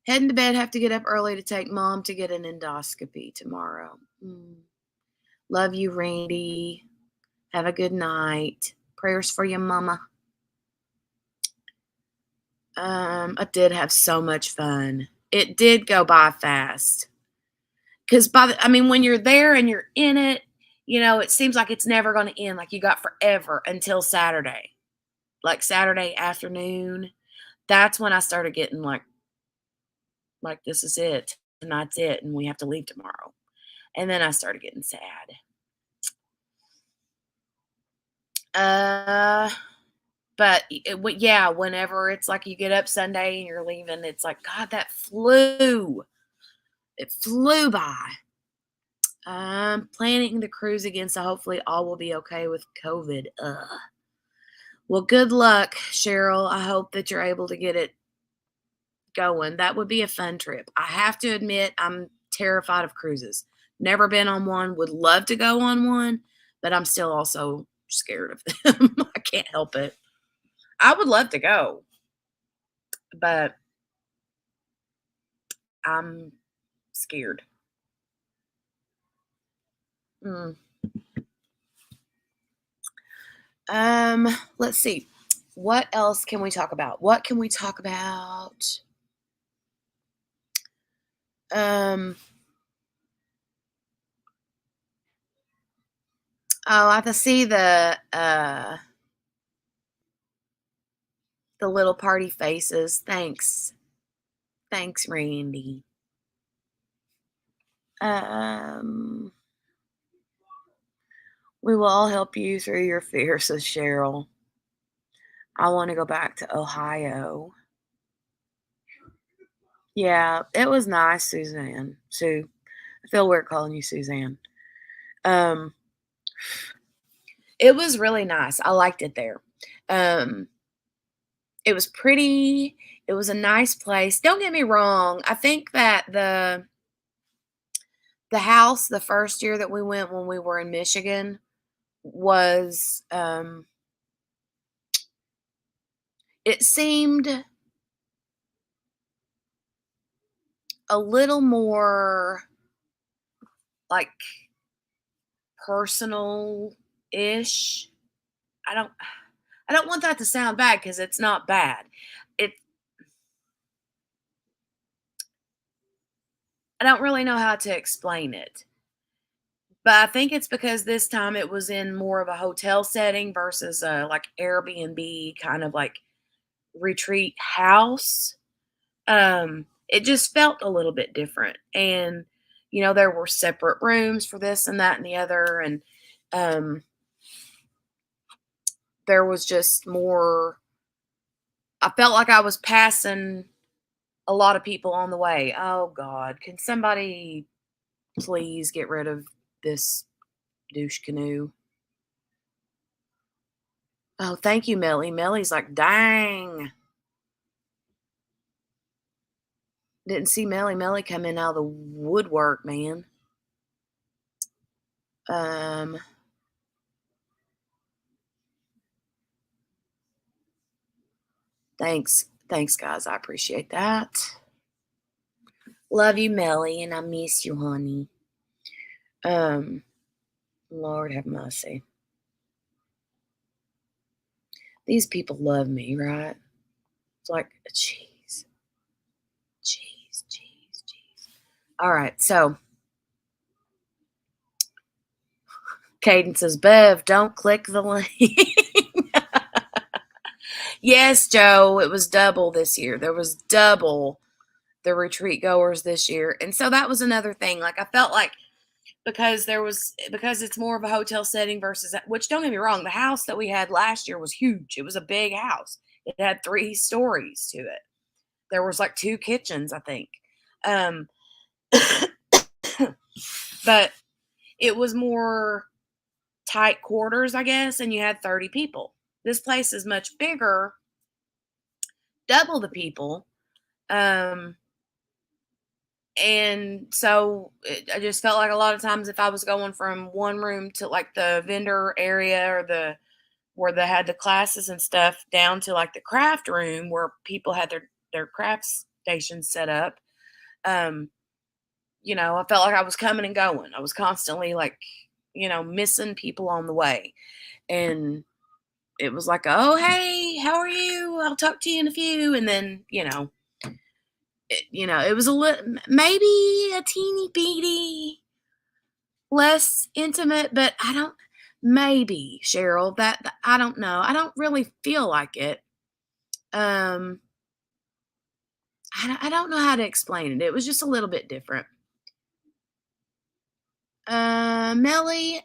Heading to bed, have to get up early to take mom to get an endoscopy tomorrow. Love you, Randy. Have a good night. Prayers for your mama. I did have so much fun. It did go by fast. Because when you're there and you're in it, it seems like it's never going to end. Like you got forever until Saturday. Like Saturday afternoon. That's when I started getting like this is it. Tonight's it. And we have to leave tomorrow. And then I started getting sad. But yeah, whenever it's like you get up Sunday and you're leaving, it's like, God, that flew. It flew by. Planning the cruise again, so hopefully all will be okay with COVID. Well, good luck, Cheryl. I hope that you're able to get it going. That would be a fun trip. I have to admit, I'm terrified of cruises. Never been on one. Would love to go on one, but I'm still also scared of them. I can't help it. I would love to go, but I'm scared. Let's see. What else can we talk about? What can we talk about? Oh, I can see the little party faces. Thanks, Randy. We will all help you through your fear, says Cheryl. I want to go back to Ohio. Yeah, it was nice, Suzanne. Sue. I feel weird calling you Suzanne. It was really nice. I liked it there. It was pretty. It was a nice place. Don't get me wrong. I think that the house the first year that we went when we were in Michigan was it seemed a little more like personal-ish. I don't want that to sound bad because it's not bad. I don't really know how to explain it. But I think it's because this time it was in more of a hotel setting versus a like Airbnb kind of like retreat house. It just felt a little bit different. And, there were separate rooms for this and that and the other. And there was just more, I felt like I was passing a lot of people on the way. Oh, God. Can somebody please get rid of this douche canoe? Oh, thank you, Melly. Melly's like, dang. Didn't see Melly come in out of the woodwork, man. Thanks, guys. I appreciate that. Love you, Melly, and I miss you, honey. Lord have mercy. These people love me, right? It's like, jeez. All right, so Caden says, Bev, don't click the link. Yes, Joe, it was double this year. There was double the retreat goers this year. And so that was another thing. Like I felt like because it's more of a hotel setting versus, which don't get me wrong, the house that we had last year was huge. It was a big house. It had 3 stories to it. There was like 2 kitchens, I think. But it was more tight quarters, I guess, and you had 30 people. This place is much bigger, double the people. And so I just felt like a lot of times if I was going from one room to like the vendor area or where they had the classes and stuff down to like the craft room where people had their craft stations set up, I felt like I was coming and going. I was constantly like missing people on the way. And it was like, oh, hey, how are you? I'll talk to you in a few. And then, it was a little, maybe a teeny beady less intimate, but maybe Cheryl, that I don't know. I don't really feel like it. Um, I don't know how to explain it. It was just a little bit different. Melly,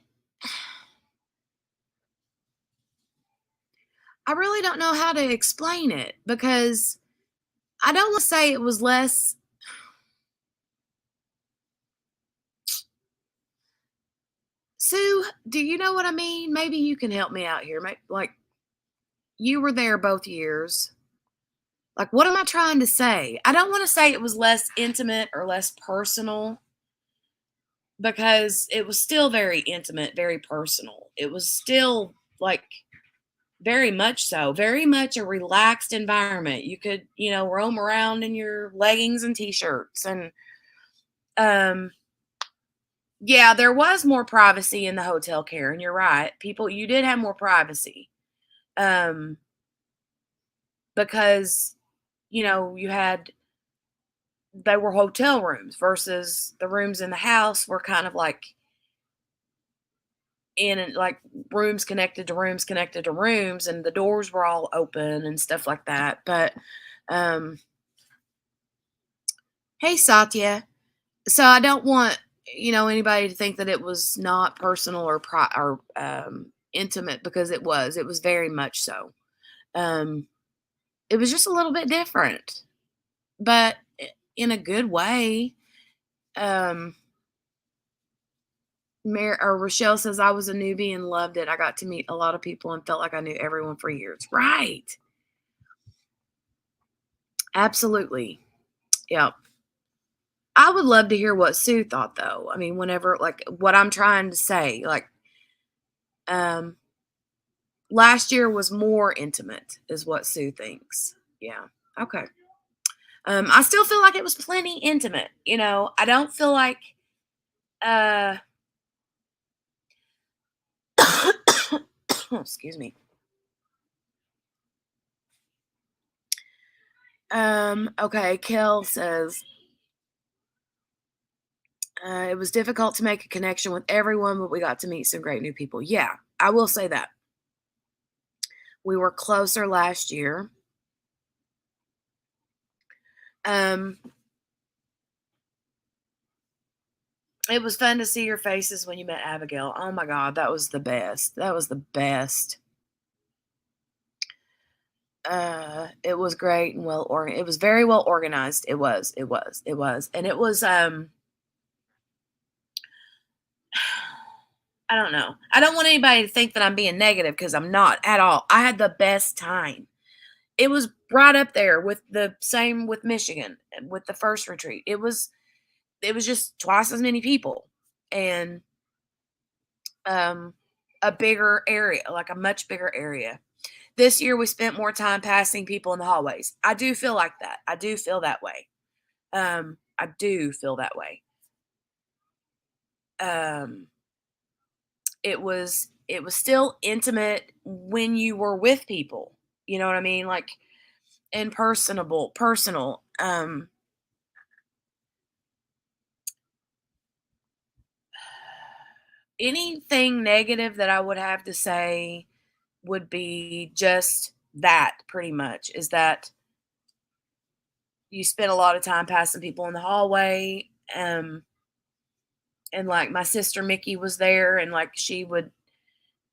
I really don't know how to explain it because I don't want to say it was less. Sue, do you know what I mean? Maybe you can help me out here. Like, you were there both years. Like, what am I trying to say? I don't want to say it was less intimate or less personal because it was still very intimate, very personal. It was still like very much so, very much a relaxed environment. You could, roam around in your leggings and t-shirts. And yeah, there was more privacy in the hotel, Karen. You're right. You did have more privacy. Um because they were hotel rooms versus the rooms in the house were kind of like like rooms connected to rooms connected to rooms, and the doors were all open and stuff like that. But um hey, Satya. So I don't want anybody to think that it was not personal or intimate, because it was very much so. um it was just a little bit different, but in a good way. um Rochelle says, I was a newbie and loved it. I got to meet a lot of people and felt like I knew everyone for years. Right. Absolutely. Yeah. I would love to hear what Sue thought, though. I mean, whenever, like, what I'm trying to say, like, um, last year was more intimate, is what Sue thinks. Yeah. Okay. I still feel like it was plenty intimate. I don't feel like, uh, excuse me. Okay. Kel says, it was difficult to make a connection with everyone, but we got to meet some great new people. Yeah, I will say that. We were closer last year. Um, it was fun to see your faces when you met Abigail. Oh my God, that was the best. That was the best. It was great and well organized. It was very well organized. It was. And it was, I don't know. I don't want anybody to think that I'm being negative, because I'm not at all. I had the best time. It was right up there with the same with Michigan, with the first retreat. It was just twice as many people, and a bigger area, like a much bigger area. This year we spent more time passing people in the hallways. I do feel like that. I do feel that way. I do feel that way. Um it was still intimate when you were with people. You know what I mean? Like, and personal. Anything negative that I would have to say would be just that, pretty much, is that you spend a lot of time passing people in the hallway. And like my sister Mickey was there, and like she would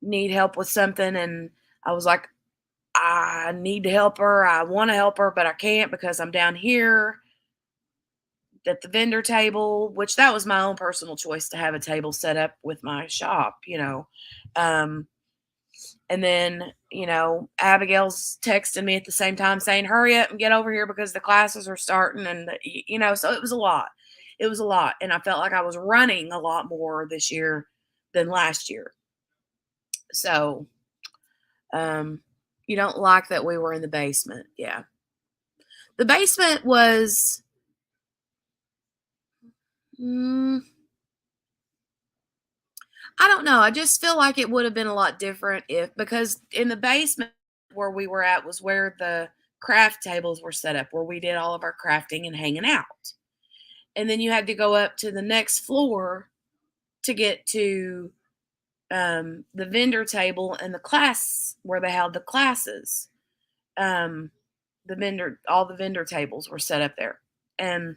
need help with something, and I was like, I need to help her. I want to help her, but I can't because I'm down here at the vendor table, which that was my own personal choice to have a table set up with my shop. Um, and then, Abigail's texting me at the same time saying, hurry up and get over here because the classes are starting. And, so it was a lot. It was a lot. And I felt like I was running a lot more this year than last year. So, you don't like that we were in the basement. Yeah. The basement was, mm, I don't know. I just feel like it would have been a lot different because in the basement where we were at was where the craft tables were set up, where we did all of our crafting and hanging out. And then you had to go up to the next floor to get to the vendor table and the class where they held the classes. Um, all the vendor tables were set up there. And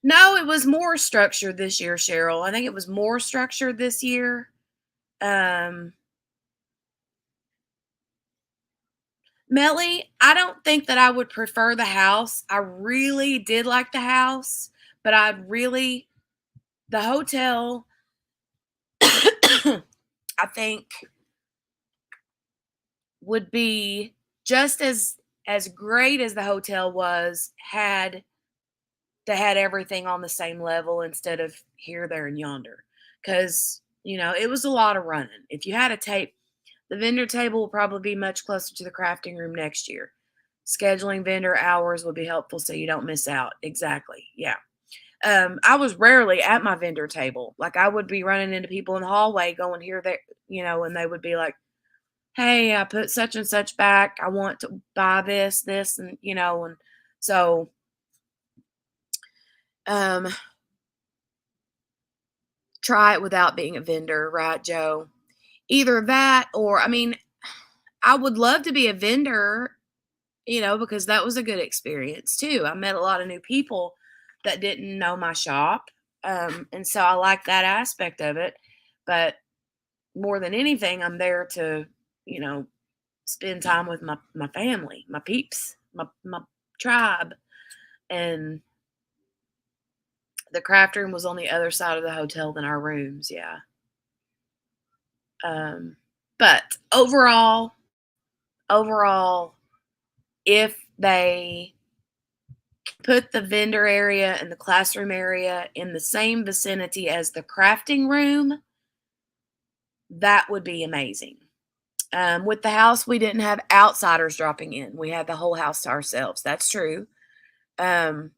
no, it was more structured this year, Cheryl. I think it was more structured this year. Um, Melly, I don't think that I would prefer the house. I really did like the house, but the hotel, I think, would be just as great as the hotel was had they had everything on the same level instead of here, there, and yonder. Because, it was a lot of running. If you had a tape, the vendor table will probably be much closer to the crafting room next year. Scheduling vendor hours would be helpful so you don't miss out. Exactly. Yeah. I was rarely at my vendor table. Like I would be running into people in the hallway going here, there, and they would be like, hey, I put such and such back. I want to buy this, and and so um try it without being a vendor, right, Joe? Either that or I mean, I would love to be a vendor, because that was a good experience too. I met a lot of new people that didn't know my shop. And so I like that aspect of it. But more than anything, I'm there to, you know, spend time with my family, my peeps, my tribe. And the craft room was on the other side of the hotel than our rooms, yeah. Um, but overall, if they put the vendor area and the classroom area in the same vicinity as the crafting room, that would be amazing. With the house, we didn't have outsiders dropping in. We had the whole house to ourselves. That's true. Um,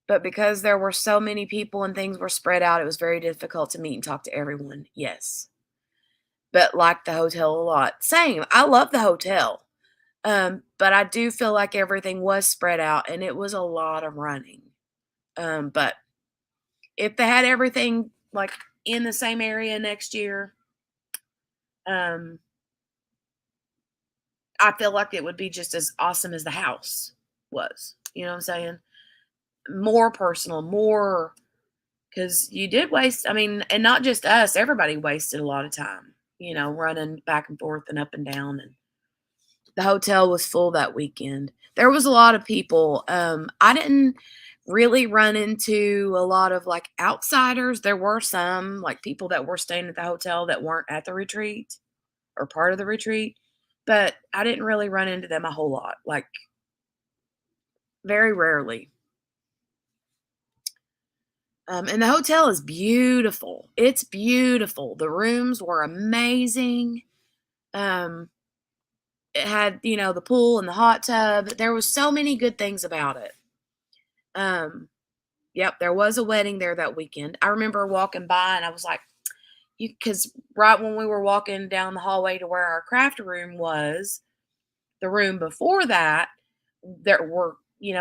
but because there were so many people and things were spread out, it was very difficult to meet and talk to everyone. Yes. But like the hotel a lot. Same. I love the hotel. But I do feel like everything was spread out and it was a lot of running. But if they had everything like in the same area next year, um, I feel like it would be just as awesome as the house was. You know what I'm saying? More personal, more because you did waste. I mean, and not just us, everybody wasted a lot of time, running back and forth and up and down. And the hotel was full that weekend. There was a lot of people. I didn't really run into a lot of like outsiders. There were some like people that were staying at the hotel that weren't at the retreat or part of the retreat, but I didn't really run into them a whole lot, like very rarely. And the hotel is beautiful. It's beautiful. The rooms were amazing. Um, it had, the pool and the hot tub. There was so many good things about it. Yep, there was a wedding there that weekend. I remember walking by and I was like, because right when we were walking down the hallway to where our craft room was, the room before that, there were,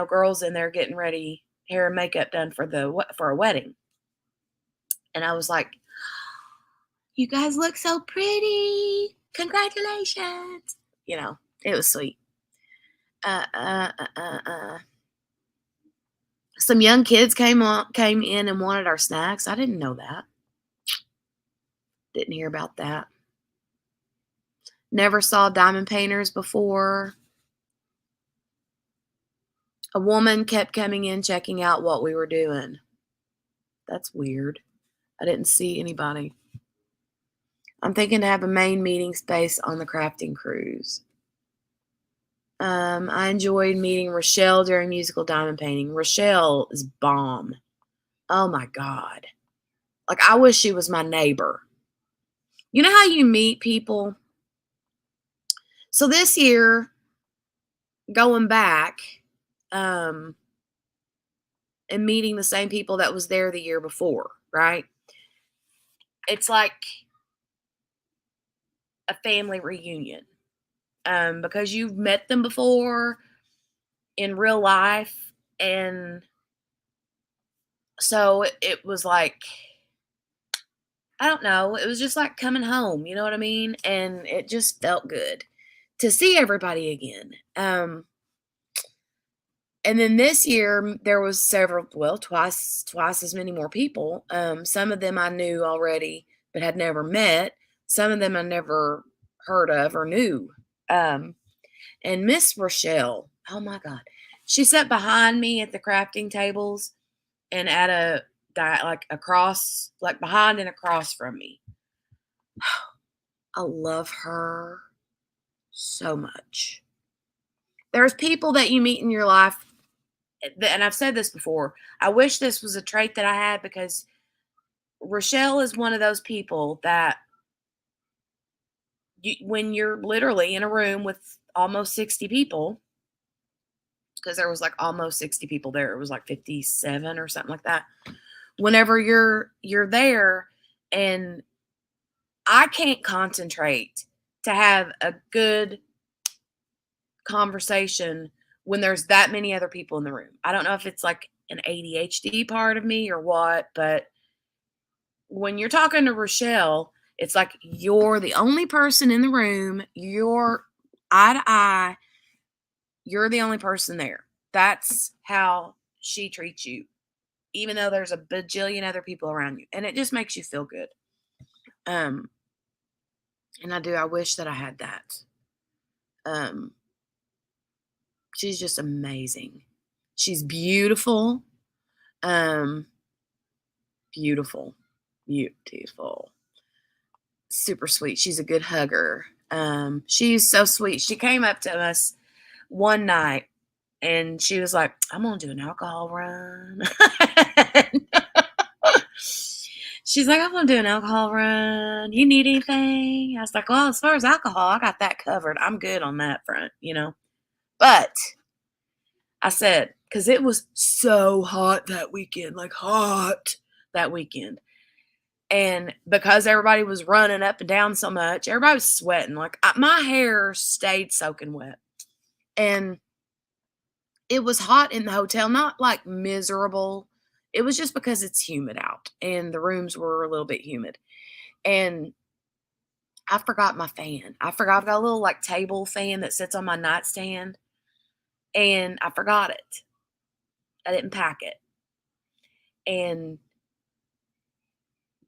girls in there getting ready, hair and makeup done for a wedding. And I was like, you guys look so pretty. Congratulations. It was sweet. Uh, uh, uh, uh, uh. Some young kids came in and wanted our snacks. I didn't know that. Didn't hear about that. Never saw diamond painters before. A woman kept coming in, checking out what we were doing. That's weird. I didn't see anybody. I'm thinking to have a main meeting space on the crafting cruise. I enjoyed meeting Rochelle during musical diamond painting. Rochelle is bomb. Oh my God. Like, I wish she was my neighbor. You know how you meet people? So this year, going back, and meeting the same people that was there the year before, right? It's like a family reunion, because you've met them before in real life. And so it was like, I don't know, it was just like coming home, you know what I mean? And it just felt good to see everybody again. And then this year there was several, well, twice as many more people. Some of them I knew already but had never met. Some of them I never heard of or knew. And Miss Rochelle, oh my God, she sat behind me at the crafting tables and at a like across, like behind and across from me. I love her so much. There's people that you meet in your life, and I've said this before. I wish this was a trait that I had, because Rochelle is one of those people that when you're literally in a room with almost 60 people, because there was like almost 60 people there, it was like 57 or something like that. Whenever you're there, and I can't concentrate to have a good conversation when there's that many other people in the room. I don't know if it's like an ADHD part of me or what, but when you're talking to Rochelle, it's like you're the only person in the room. You're eye to eye. You're the only person there. That's how she treats you, even though there's a bajillion other people around you. And it just makes you feel good. And I wish that I had that. She's just amazing. She's beautiful. Beautiful. Beautiful. Super sweet. She's a good hugger. She's so sweet. She came up to us one night and she was like, I'm going to do an alcohol run. She's like, I'm going to do an alcohol run. You need anything? I was like, well, as far as alcohol, I got that covered. I'm good on that front, you know. But I said, because it was so hot that weekend, like hot that weekend. And because everybody was running up and down so much, everybody was sweating. Like my hair stayed soaking wet. And it was hot in the hotel, not like miserable. It was just because it's humid out and the rooms were a little bit humid. And I forgot my fan. I've got a little like table fan that sits on my nightstand. And I forgot it. I didn't pack it. And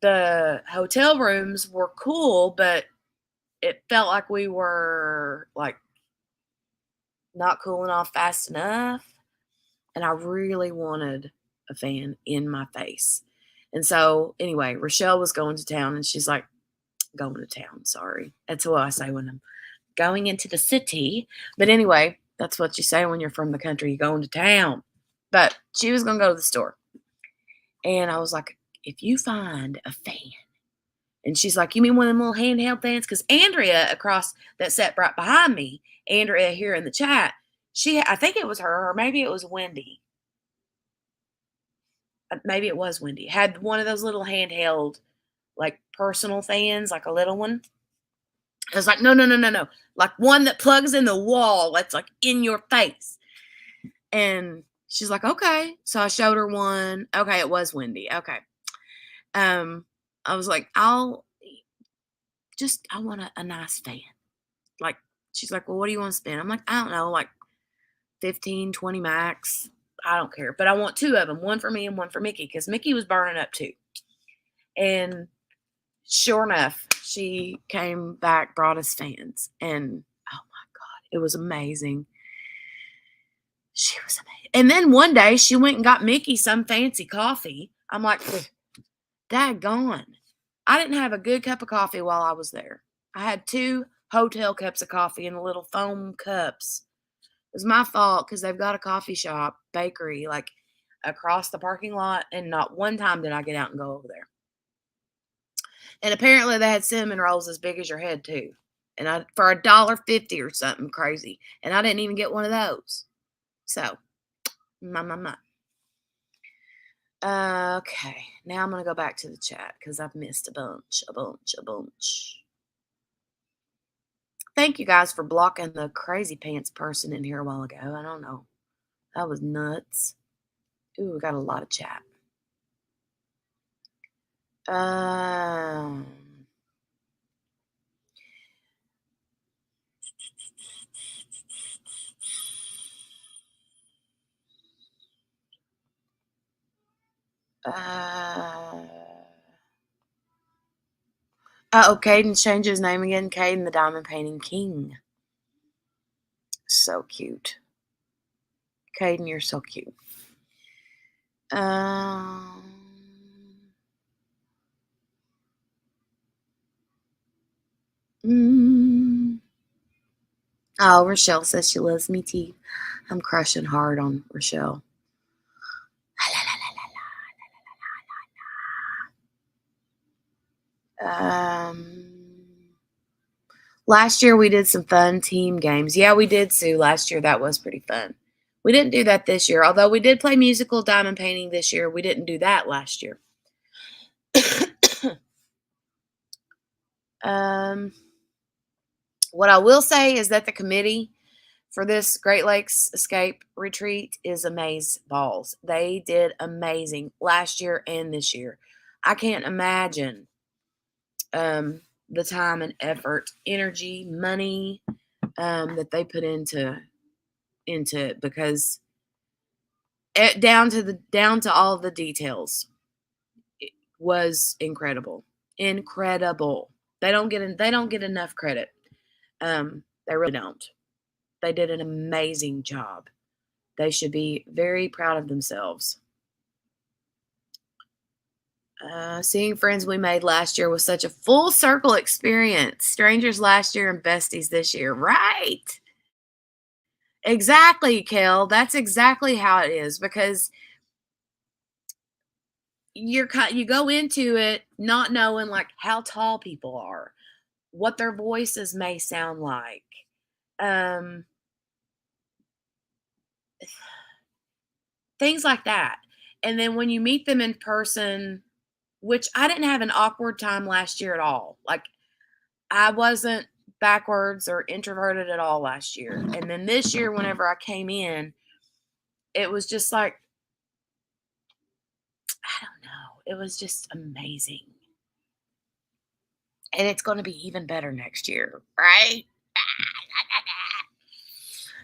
the hotel rooms were cool, but it felt like we were like not cooling off fast enough. And I really wanted a fan in my face. And so anyway, Rochelle was going to town and she's like, going to town. Sorry. That's what I say when I'm going into the city. But anyway, that's what you say when you're from the country, you're going to town. But she was going to go to the store. And I was like, if you find a fan. And she's like, you mean one of them little handheld fans? Because Andrea across that sat right behind me, Andrea here in the chat, I think it was her, or maybe it was Wendy. Maybe it was Wendy. Had one of those little handheld, like personal fans, like a little one. I was like, no. Like one that plugs in the wall. That's like in your face. And she's like, okay. So I showed her one. Okay, it was Wendy. Okay. I was like, I want a nice fan. Like, she's like, well, what do you want to spend? I'm like, I don't know, like 15, 20 max. I don't care. But I want two of them, one for me and one for Mickey, because Mickey was burning up too. And sure enough, she came back, brought us fans. And oh my God, it was amazing. She was amazing. And then one day she went and got Mickey some fancy coffee. I'm like, daggone. I didn't have a good cup of coffee while I was there. I had 2 hotel cups of coffee in the little foam cups. It was my fault because they've got a coffee shop, bakery, like across the parking lot. And not one time did I get out and go over there. And apparently they had cinnamon rolls as big as your head too. And for $1.50 or something crazy. And I didn't even get one of those. So, my. Okay, now I'm going to go back to the chat because I've missed a bunch. Thank you guys for blocking the crazy pants person in here a while ago. I don't know. That was nuts. Ooh, we got a lot of chat. Caden changed his name again. Caden the Diamond Painting King. So cute. Caden, you're so cute. Oh, Rochelle says she loves me too. I'm crushing hard on Rochelle. Last year we did some fun team games. Yeah, we did, Sue. Last year that was pretty fun. We didn't do that this year. Although we did play musical diamond painting this year, we didn't do that last year. What I will say is that the committee for this Great Lakes Escape Retreat is amaze balls. They did amazing last year and this year. I can't imagine the time and effort, energy, money that they put into it, because down to all the details, it was incredible. They don't get enough credit. They really don't. They did an amazing job. They should be very proud of themselves. Seeing friends we made last year was such a full circle experience. Strangers last year and besties this year. Right. Exactly, Kel. That's exactly how it is, because you go into it not knowing like how tall people are, what their voices may sound like. Things like that. And then when you meet them in person, which I didn't have an awkward time last year at all. Like, I wasn't backwards or introverted at all last year. And then this year, whenever I came in, it was just like, I don't know. It was just amazing. And it's going to be even better next year, right?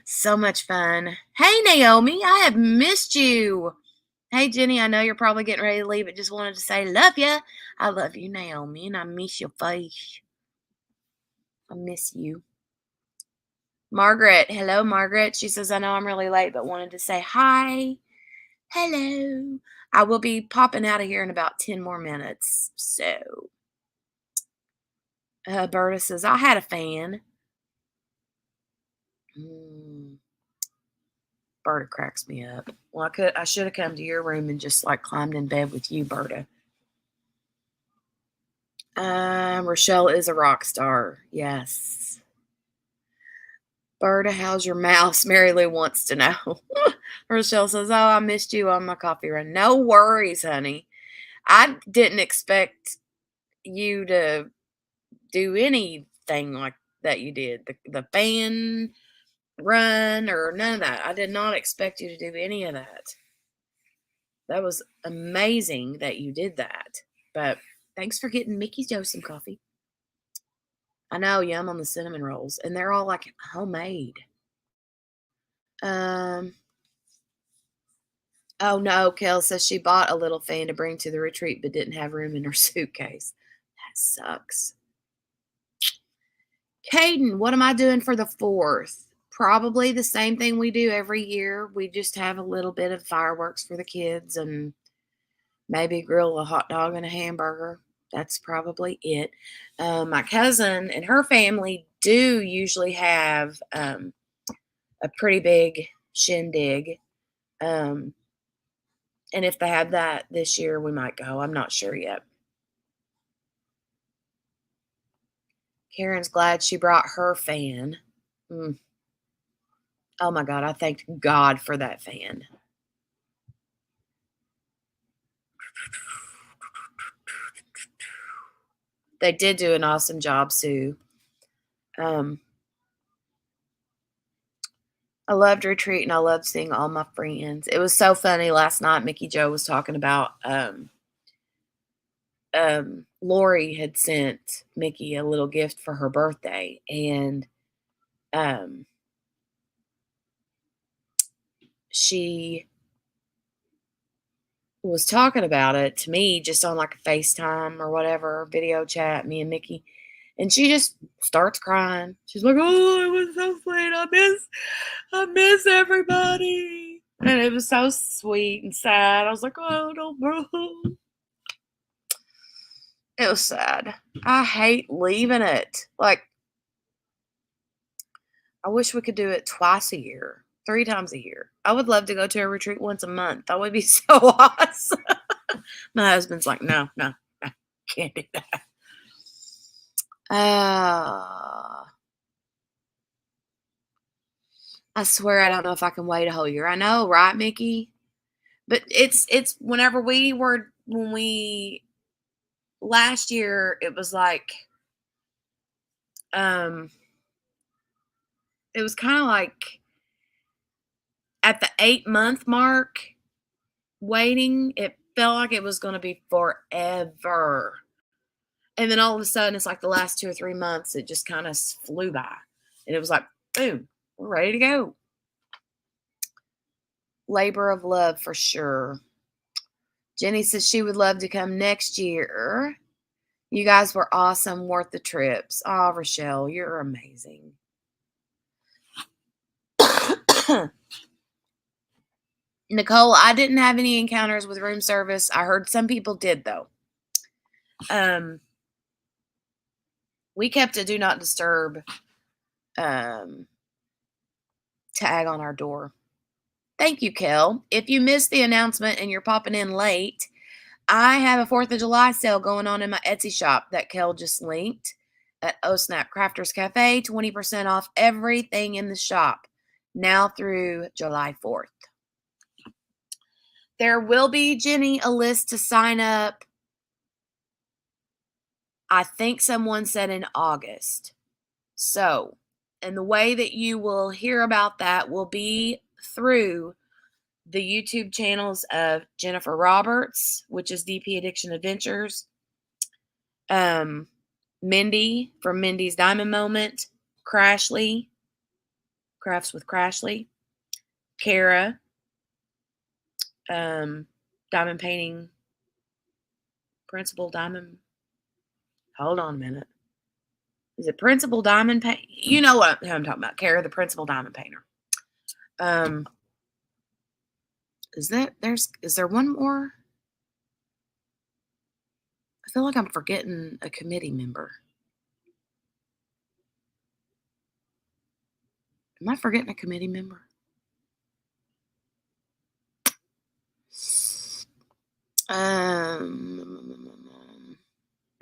So much fun. Hey, Naomi, I have missed you. Hey, Jenny, I know you're probably getting ready to leave, but just wanted to say love you. I love you, Naomi, and I miss your face. I miss you. Margaret. Hello, Margaret. She says, I know I'm really late, but wanted to say hi. Hello. I will be popping out of here in about 10 more minutes. So, Berta says, I had a fan. Berta cracks me up. Well, I should have come to your room and just like climbed in bed with you, Berta. Rochelle is a rock star. Yes. Berta, how's your mouse? Mary Lou wants to know. Rochelle says, oh, I missed you on my coffee run. No worries, honey. I didn't expect you to do anything like that you did. The fan run or none of that. I did not expect you to do any of that. That was amazing that you did that. But thanks for getting Mickey's Joe some coffee. I know, yum on the cinnamon rolls. And they're all like homemade. Oh no, Kel says she bought a little fan to bring to the retreat but didn't have room in her suitcase. That sucks. Caden, what am I doing for the 4th? Probably the same thing we do every year. We just have a little bit of fireworks for the kids and maybe grill a hot dog and a hamburger. That's probably it. My cousin and her family do usually have a pretty big shindig. And if they have that this year, we might go. I'm not sure yet. Karen's glad she brought her fan. Oh my God, I thanked God for that fan. They did do an awesome job, Sue. I loved retreat and I loved seeing all my friends. It was so funny last night. Mickey Joe was talking about Lori had sent Mickey a little gift for her birthday, and she was talking about it to me just on like a FaceTime or whatever, video chat, me and Mickey. And she just starts crying. She's like, "Oh, it was so sweet. I miss everybody." And it was so sweet and sad. I was like, "Oh, no, bro." It was sad. I hate leaving it. Like, I wish we could do it twice a year, 3 times a year. I would love to go to a retreat once a month. That would be so awesome. My husband's like, no, can't do that. I swear I don't know if I can wait a whole year. I know, right, Mickey? But it's when we last year, it was like it was kind of like at the 8-month mark waiting, it felt like it was going to be forever. And then all of a sudden, it's like the last 2 or 3 months, it just kind of flew by. And it was like, boom, we're ready to go. Labor of love for sure. Jenny says she would love to come next year. You guys were awesome, worth the trips. Oh, Rochelle, you're amazing. Nicole, I didn't have any encounters with room service. I heard some people did, though. We kept a do not disturb tag on our door. Thank you, Kel. If you missed the announcement and you're popping in late, I have a 4th of July sale going on in my Etsy shop that Kel just linked at Oh Snap Crafters Cafe. 20% off everything in the shop now through July 4th. There will be, Jenny, a list to sign up. I think someone said in August. So, and the way that you will hear about that will be through the YouTube channels of Jennifer Roberts, which is DP Addiction Adventures, Mindy from Mindy's Diamond Moment, Crashly, Crafts with Crashly, Kara, Diamond Painting, Principal Diamond. Hold on a minute. Is it Principal Diamond Paint? You know what I'm talking about. Kara, the Principal Diamond Painter. Is there one more? I feel like I'm forgetting a committee member. Am I forgetting a committee member?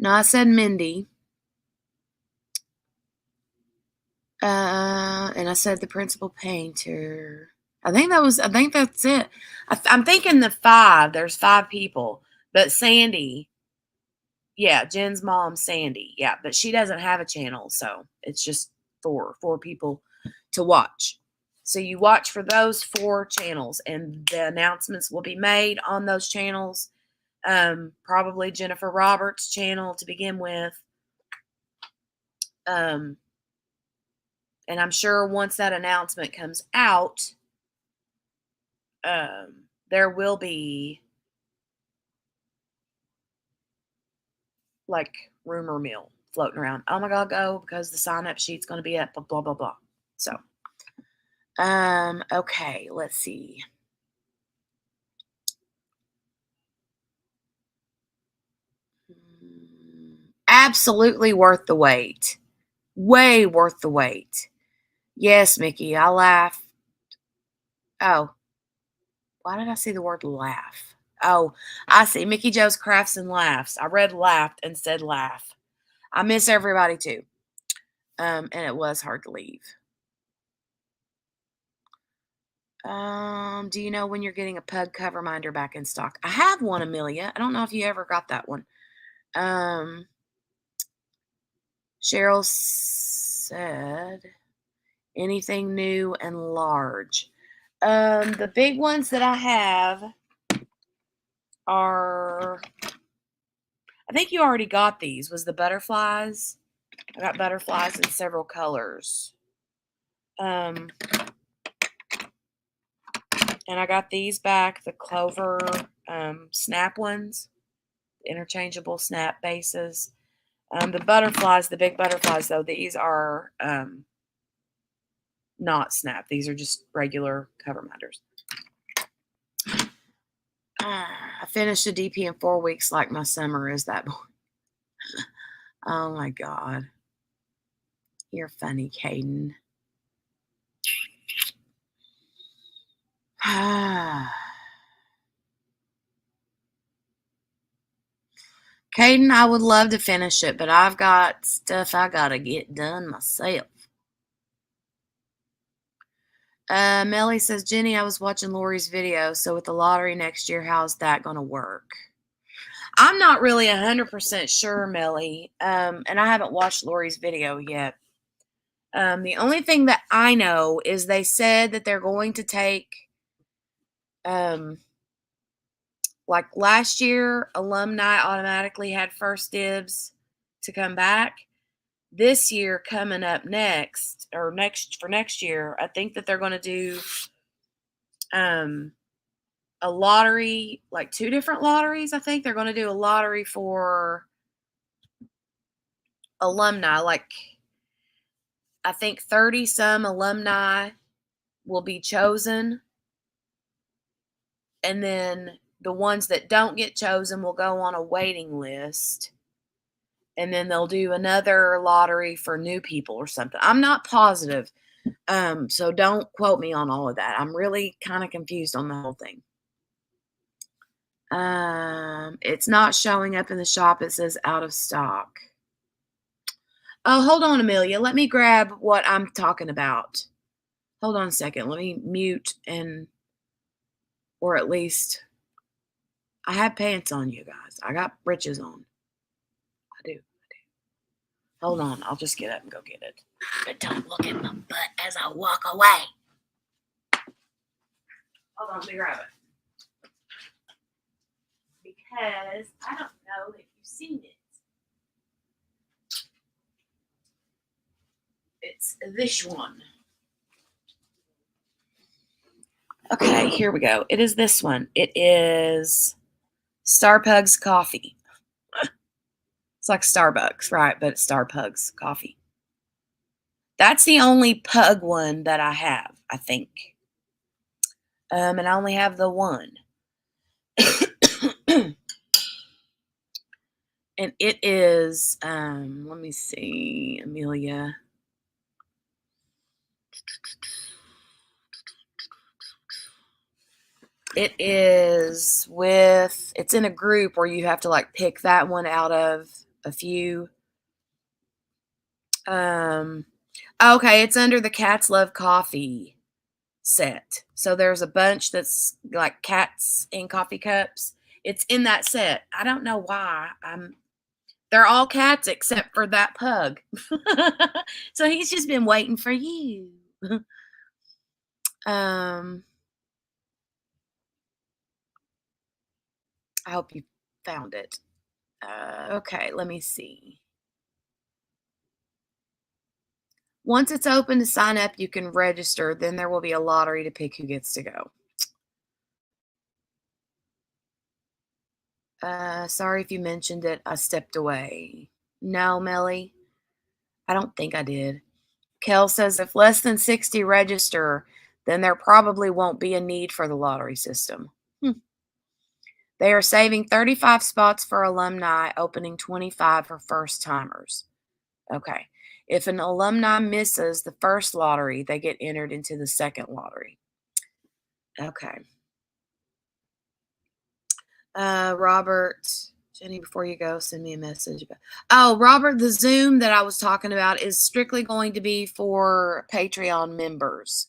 No, I said Mindy. And I said the principal painter. I think that's it. I'm thinking the 5. There's 5 people, but Sandy, yeah, Jen's mom, Sandy, yeah, but she doesn't have a channel, so it's just 4 people to watch. So you watch for those 4 channels, and the announcements will be made on those channels. Probably Jennifer Roberts' channel to begin with. And I'm sure once that announcement comes out, there will be like rumor mill floating around. Oh my God, go, because the sign up sheet's going to be up, blah, blah, blah. So, okay, let's see. Absolutely worth the wait. Way worth the wait. Yes, Mickey, I laugh. Oh, why did I see the word laugh? Oh, I see. Mickey Joe's Crafts and Laughs. I read laughed and said laugh. I miss everybody too. And it was hard to leave. Do you know when you're getting a pug cover minder back in stock? I have one, Amelia. I don't know if you ever got that one. Cheryl said, anything new and large. The big ones that I have are, I think you already got these, was the butterflies. I got butterflies in several colors. And I got these back, the clover snap ones, interchangeable snap bases. The butterflies, the big butterflies, though, these are not snap. These are just regular cover minders. I finished a DP in 4 weeks like my summer is that boy. Oh, my God. You're funny, Caden. Caden, I would love to finish it, but I've got stuff I got to get done myself. Melly says, Jenny, I was watching Lori's video. So with the lottery next year, how's that going to work? I'm not really 100% sure, Melly. And I haven't watched Lori's video yet. The only thing that I know is they said that they're going to take, like last year, alumni automatically had first dibs to come back. This year, coming up next year, I think that they're going to do a lottery, like 2 different lotteries. I think they're going to do a lottery for alumni. Like, I think 30 some alumni will be chosen. And then the ones that don't get chosen will go on a waiting list. And then they'll do another lottery for new people or something. I'm not positive. So don't quote me on all of that. I'm really kind of confused on the whole thing. It's not showing up in the shop. It says out of stock. Oh, hold on, Amelia. Let me grab what I'm talking about. Hold on a second. Let me mute or at least, I have pants on, you guys. I got breeches on. I do. Hold on. I'll just get up and go get it. But don't look at my butt as I walk away. Hold on. Let me grab it. Because I don't know if you've seen it. It's this one. Okay, here we go. It is this one. It is Starbucks coffee. It's like Starbucks, right? But it's Starbucks coffee. That's the only pug one that I have, I think. And I only have the one. And it is, let me see, Amelia. It is it's in a group where you have to like pick that one out of a few. Okay, it's under the Cats Love Coffee set. So there's a bunch that's like cats in coffee cups. It's in that set. I don't know why. They're all cats except for that pug. So he's just been waiting for you. I hope you found it. Okay, let me see. Once it's open to sign up, you can register. Then there will be a lottery to pick who gets to go. Sorry if you mentioned it. I stepped away. No, Melly. I don't think I did. Kel says if less than 60 register, then there probably won't be a need for the lottery system. They are saving 35 spots for alumni, opening 25 for first timers. Okay. If an alumni misses the first lottery, they get entered into the second lottery. Okay. Robert, Jenny, before you go, send me a message. Oh, Robert, the Zoom that I was talking about is strictly going to be for Patreon members.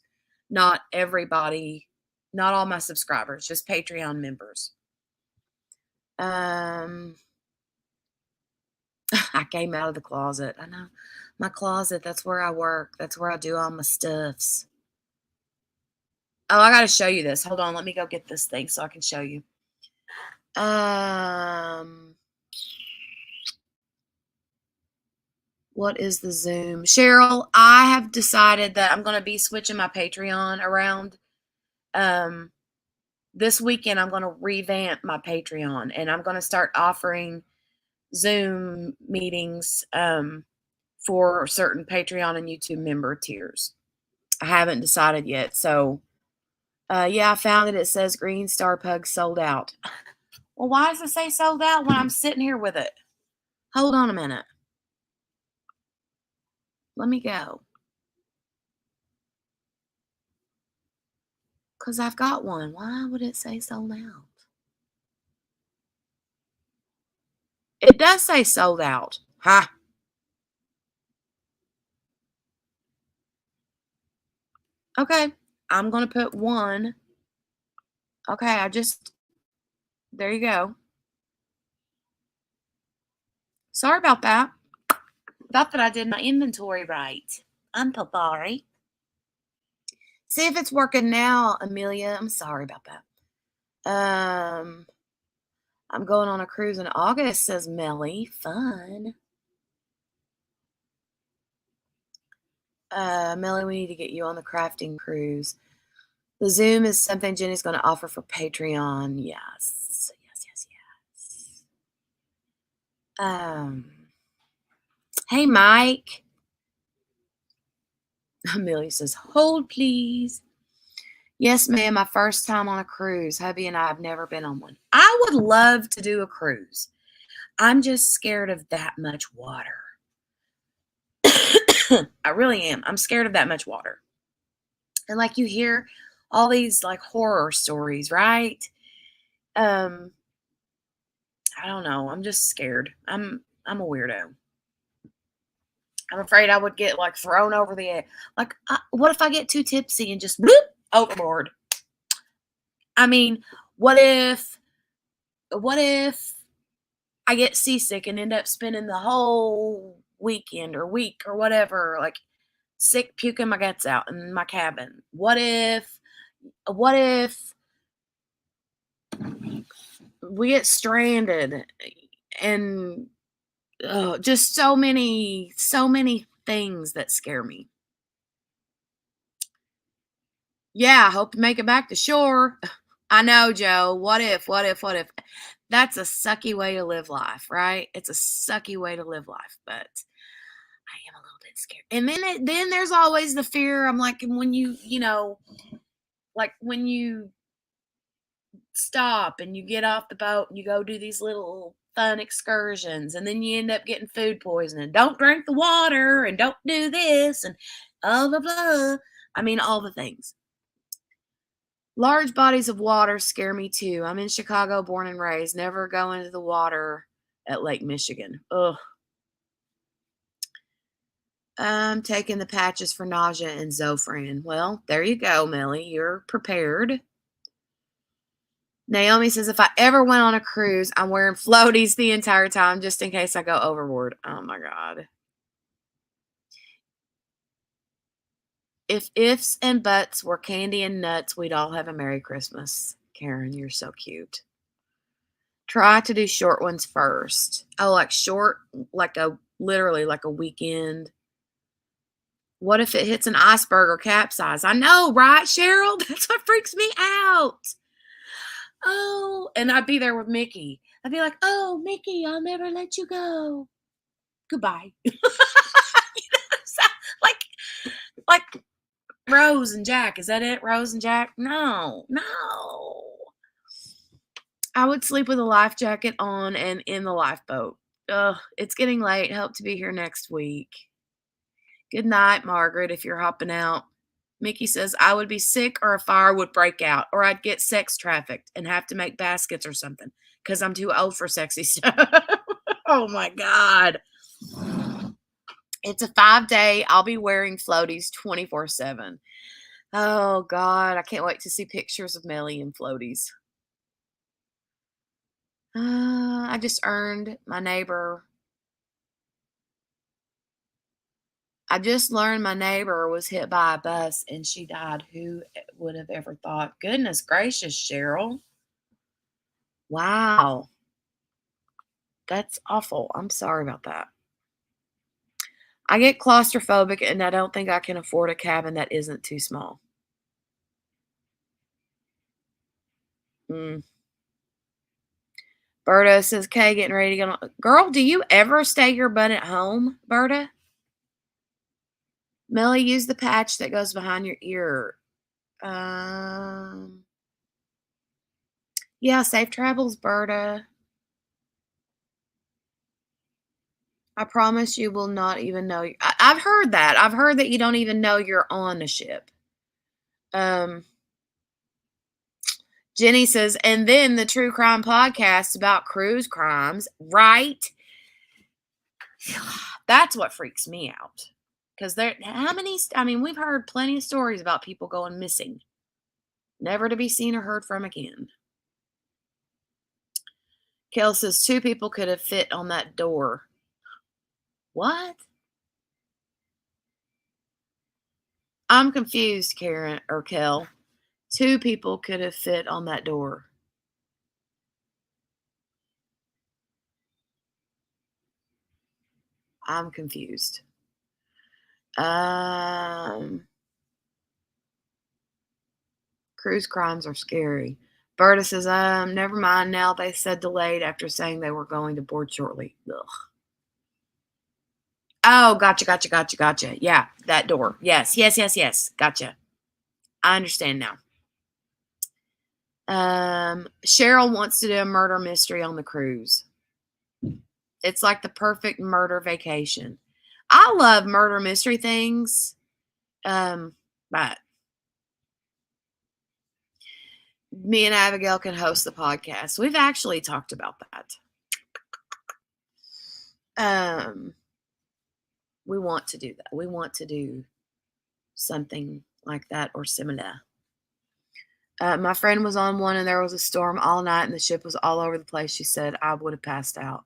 Not everybody, not all my subscribers, just Patreon members. I I came out of the closet. I know. My closet, that's where I work. That's where I do all my stuffs. Oh, I got to show you this. Hold on. Let me go get this thing so I can show you. What is the Zoom? Cheryl, I have decided that I'm going to be switching my Patreon around. This weekend, I'm going to revamp my Patreon, and I'm going to start offering Zoom meetings for certain Patreon and YouTube member tiers. I haven't decided yet. So, yeah, I found it. It says Green Star Pug sold out. Well, why does it say sold out when I'm sitting here with it? Hold on a minute. Let me go. Because I've got one. Why would it say sold out? It does say sold out. Ha. Okay. I'm going to put one. Okay. There you go. Sorry about that. Thought that I did my inventory right. I'm so sorry. See if it's working now, Amelia. I'm sorry about that. I'm going on a cruise in August, says Melly. Fun. Melly, we need to get you on the crafting cruise. The Zoom is something Jenny's going to offer for Patreon. Yes. Hey, Mike. Amelia says, hold, please. Yes, ma'am. My first time on a cruise. Hubby and I have never been on one. I would love to do a cruise. I'm just scared of that much water. I really am. I'm scared of that much water. And like you hear all these like horror stories, right? I don't know. I'm just scared. I'm a weirdo. I'm afraid I would get like thrown over the edge. Like, what if I get too tipsy and just bloop overboard? I mean, what if I get seasick and end up spending the whole weekend or week or whatever, like sick, puking my guts out in my cabin? What if we get stranded and just so many things that scare me. Yeah, I hope to make it back to shore. I know, Joe. What if? That's a sucky way to live life, right? It's a sucky way to live life, but I am a little bit scared. And then there's always the fear. I'm like, when when you stop and you get off the boat and you go do these little fun excursions, and then you end up getting food poisoning. Don't drink the water and don't do this and blah, blah, blah. I mean, all the things. Large bodies of water scare me too. I'm in Chicago, born and raised. Never go into the water at Lake Michigan. Ugh. I'm taking the patches for nausea and Zofran. Well, there you go, Millie. You're prepared. Naomi says, if I ever went on a cruise, I'm wearing floaties the entire time just in case I go overboard. Oh my God. If ifs and buts were candy and nuts, we'd all have a Merry Christmas. Karen, you're so cute. Try to do short ones first. Oh, like short, literally like a weekend. What if it hits an iceberg or capsize? I know, right, Cheryl? That's what freaks me out. Oh, and I'd be there with Mickey. I'd be like, oh, Mickey, I'll never let you go. Goodbye. like Rose and Jack. Is that it? Rose and Jack? No. I would sleep with a life jacket on and in the lifeboat. Ugh, it's getting late. Hope to be here next week. Good night, Margaret, if you're hopping out. Mickey says, I would be sick or a fire would break out, or I'd get sex trafficked and have to make baskets or something because I'm too old for sexy stuff. Oh, my God. It's a 5-day. I'll be wearing floaties 24/7. Oh, God. I can't wait to see pictures of Melly in floaties. I just earned my neighbor I just learned my neighbor was hit by a bus and she died. Who would have ever thought? Goodness gracious, Cheryl. Wow. That's awful. I'm sorry about that. I get claustrophobic and I don't think I can afford a cabin that isn't too small. Berta says, Kay, getting ready to get on. Girl, do you ever stay your butt at home, Berta? Melly, use the patch that goes behind your ear. Yeah, safe travels, Berta. I promise you will not even know. I've heard that. I've heard that you don't even know you're on a ship. Jenny says, and then the true crime podcast about cruise crimes, right? That's what freaks me out. Because we've heard plenty of stories about people going missing, never to be seen or heard from again. Kel says 2 people could have fit on that door. What? I'm confused, Karen or Kel. 2 people could have fit on that door. I'm confused. Cruise crimes are scary. Berta says, never mind now. They said delayed after saying they were going to board shortly. Ugh. Oh, gotcha. Yeah, that door. Yes. Gotcha. I understand now. Cheryl wants to do a murder mystery on the cruise. It's like the perfect murder vacation. I love murder mystery things. But me and Abigail can host the podcast. We've actually talked about that. We want to do that. We want to do something like that or similar. My friend was on one and there was a storm all night and the ship was all over the place. She said I would have passed out.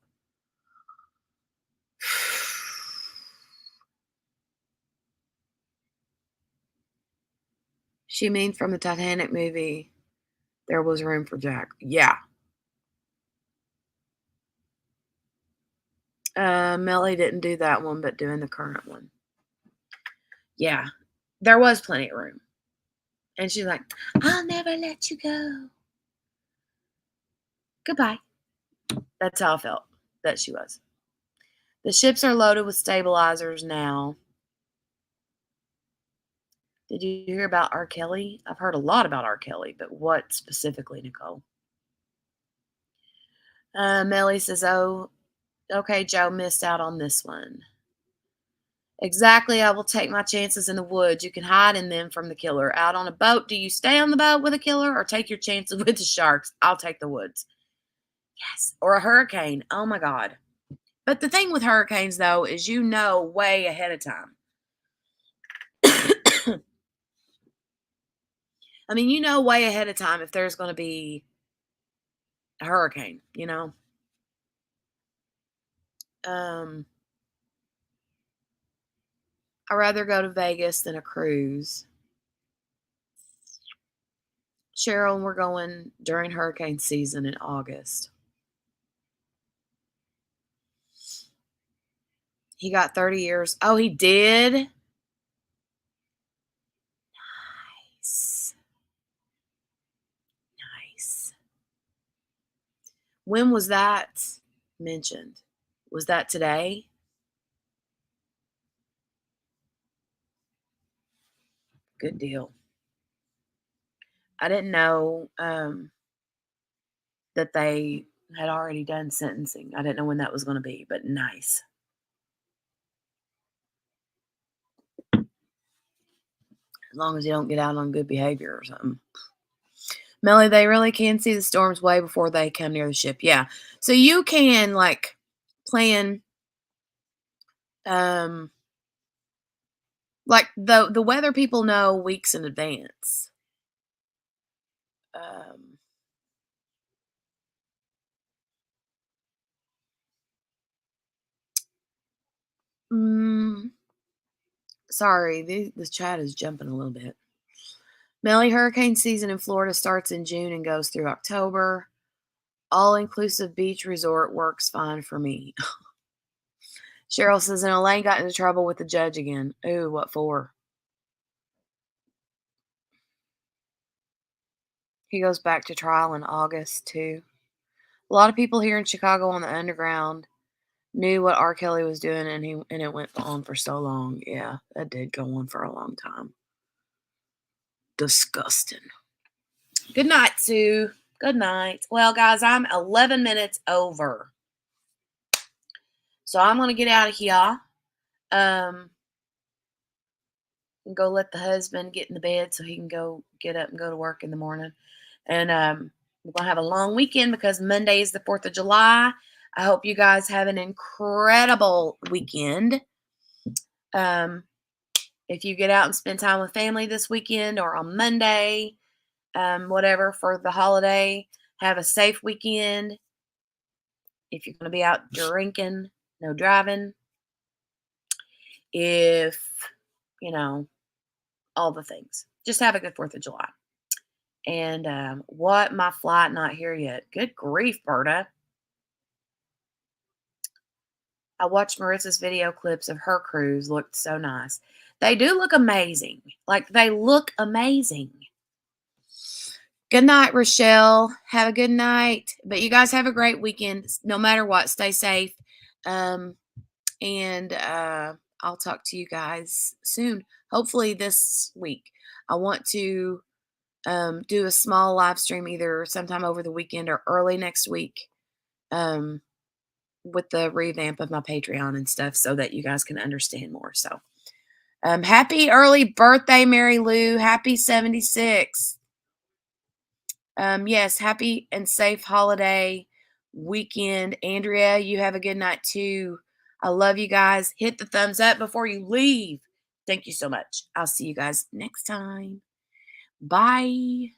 She means from the Titanic movie, there was room for Jack. Yeah. Melly didn't do that one, but doing the current one. Yeah. There was plenty of room. And she's like, I'll never let you go. Goodbye. That's how I felt that she was. The ships are loaded with stabilizers now. Did you hear about R. Kelly? I've heard a lot about R. Kelly, but what specifically, Nicole? Melly says, oh, okay, Joe missed out on this one. Exactly, I will take my chances in the woods. You can hide in them from the killer. Out on a boat, do you stay on the boat with a killer or take your chances with the sharks? I'll take the woods. Yes, or a hurricane. Oh my God. But the thing with hurricanes, though, is you know way ahead of time. I mean, you know way ahead of time if there's going to be a hurricane, you know? I'd rather go to Vegas than a cruise. Cheryl, we're going during hurricane season in August. He got 30 years. Oh, he did? Nice. Nice. When was that mentioned? Was that today? Good deal. I didn't know that they had already done sentencing. I didn't know when that was going to be, but nice. As long as you don't get out on good behavior or something. Melly, they really can see the storms way before they come near the ship. Yeah. So you can like plan like the weather people know weeks in advance. Um Sorry, the chat is jumping a little bit. Melly, hurricane season in Florida starts in June and goes through October. All-inclusive beach resort works fine for me. Cheryl says, and Elaine got into trouble with the judge again. Ooh, what for? He goes back to trial in August, too. A lot of people here in Chicago on the underground knew what R. Kelly was doing, and it went on for so long. Yeah, that did go on for a long time. Disgusting. Good night, Sue. Good night. Well, guys, I'm 11 minutes over. So I'm going to get out of here. And go let the husband get in the bed so he can go get up and go to work in the morning. And we're going to have a long weekend because Monday is the 4th of July. I hope you guys have an incredible weekend. If you get out and spend time with family this weekend or on Monday, whatever, for the holiday, have a safe weekend. If you're going to be out drinking, no driving. If, all the things. Just have a good 4th of July. And what? My flight not here yet. Good grief, Berta. I watched Marissa's video clips of her cruise. Looked so nice. They do look amazing. Like, they look amazing. Good night, Rochelle. Have a good night. But you guys have a great weekend. No matter what, stay safe. And I'll talk to you guys soon. Hopefully this week. I want to do a small live stream either sometime over the weekend or early next week with the revamp of my Patreon and stuff so that you guys can understand more. So happy early birthday, Mary Lou. Happy 76. Yes, happy and safe holiday weekend. Andrea, you have a good night too. I love you guys. Hit the thumbs up before you leave. Thank you so much. I'll see you guys next time. Bye.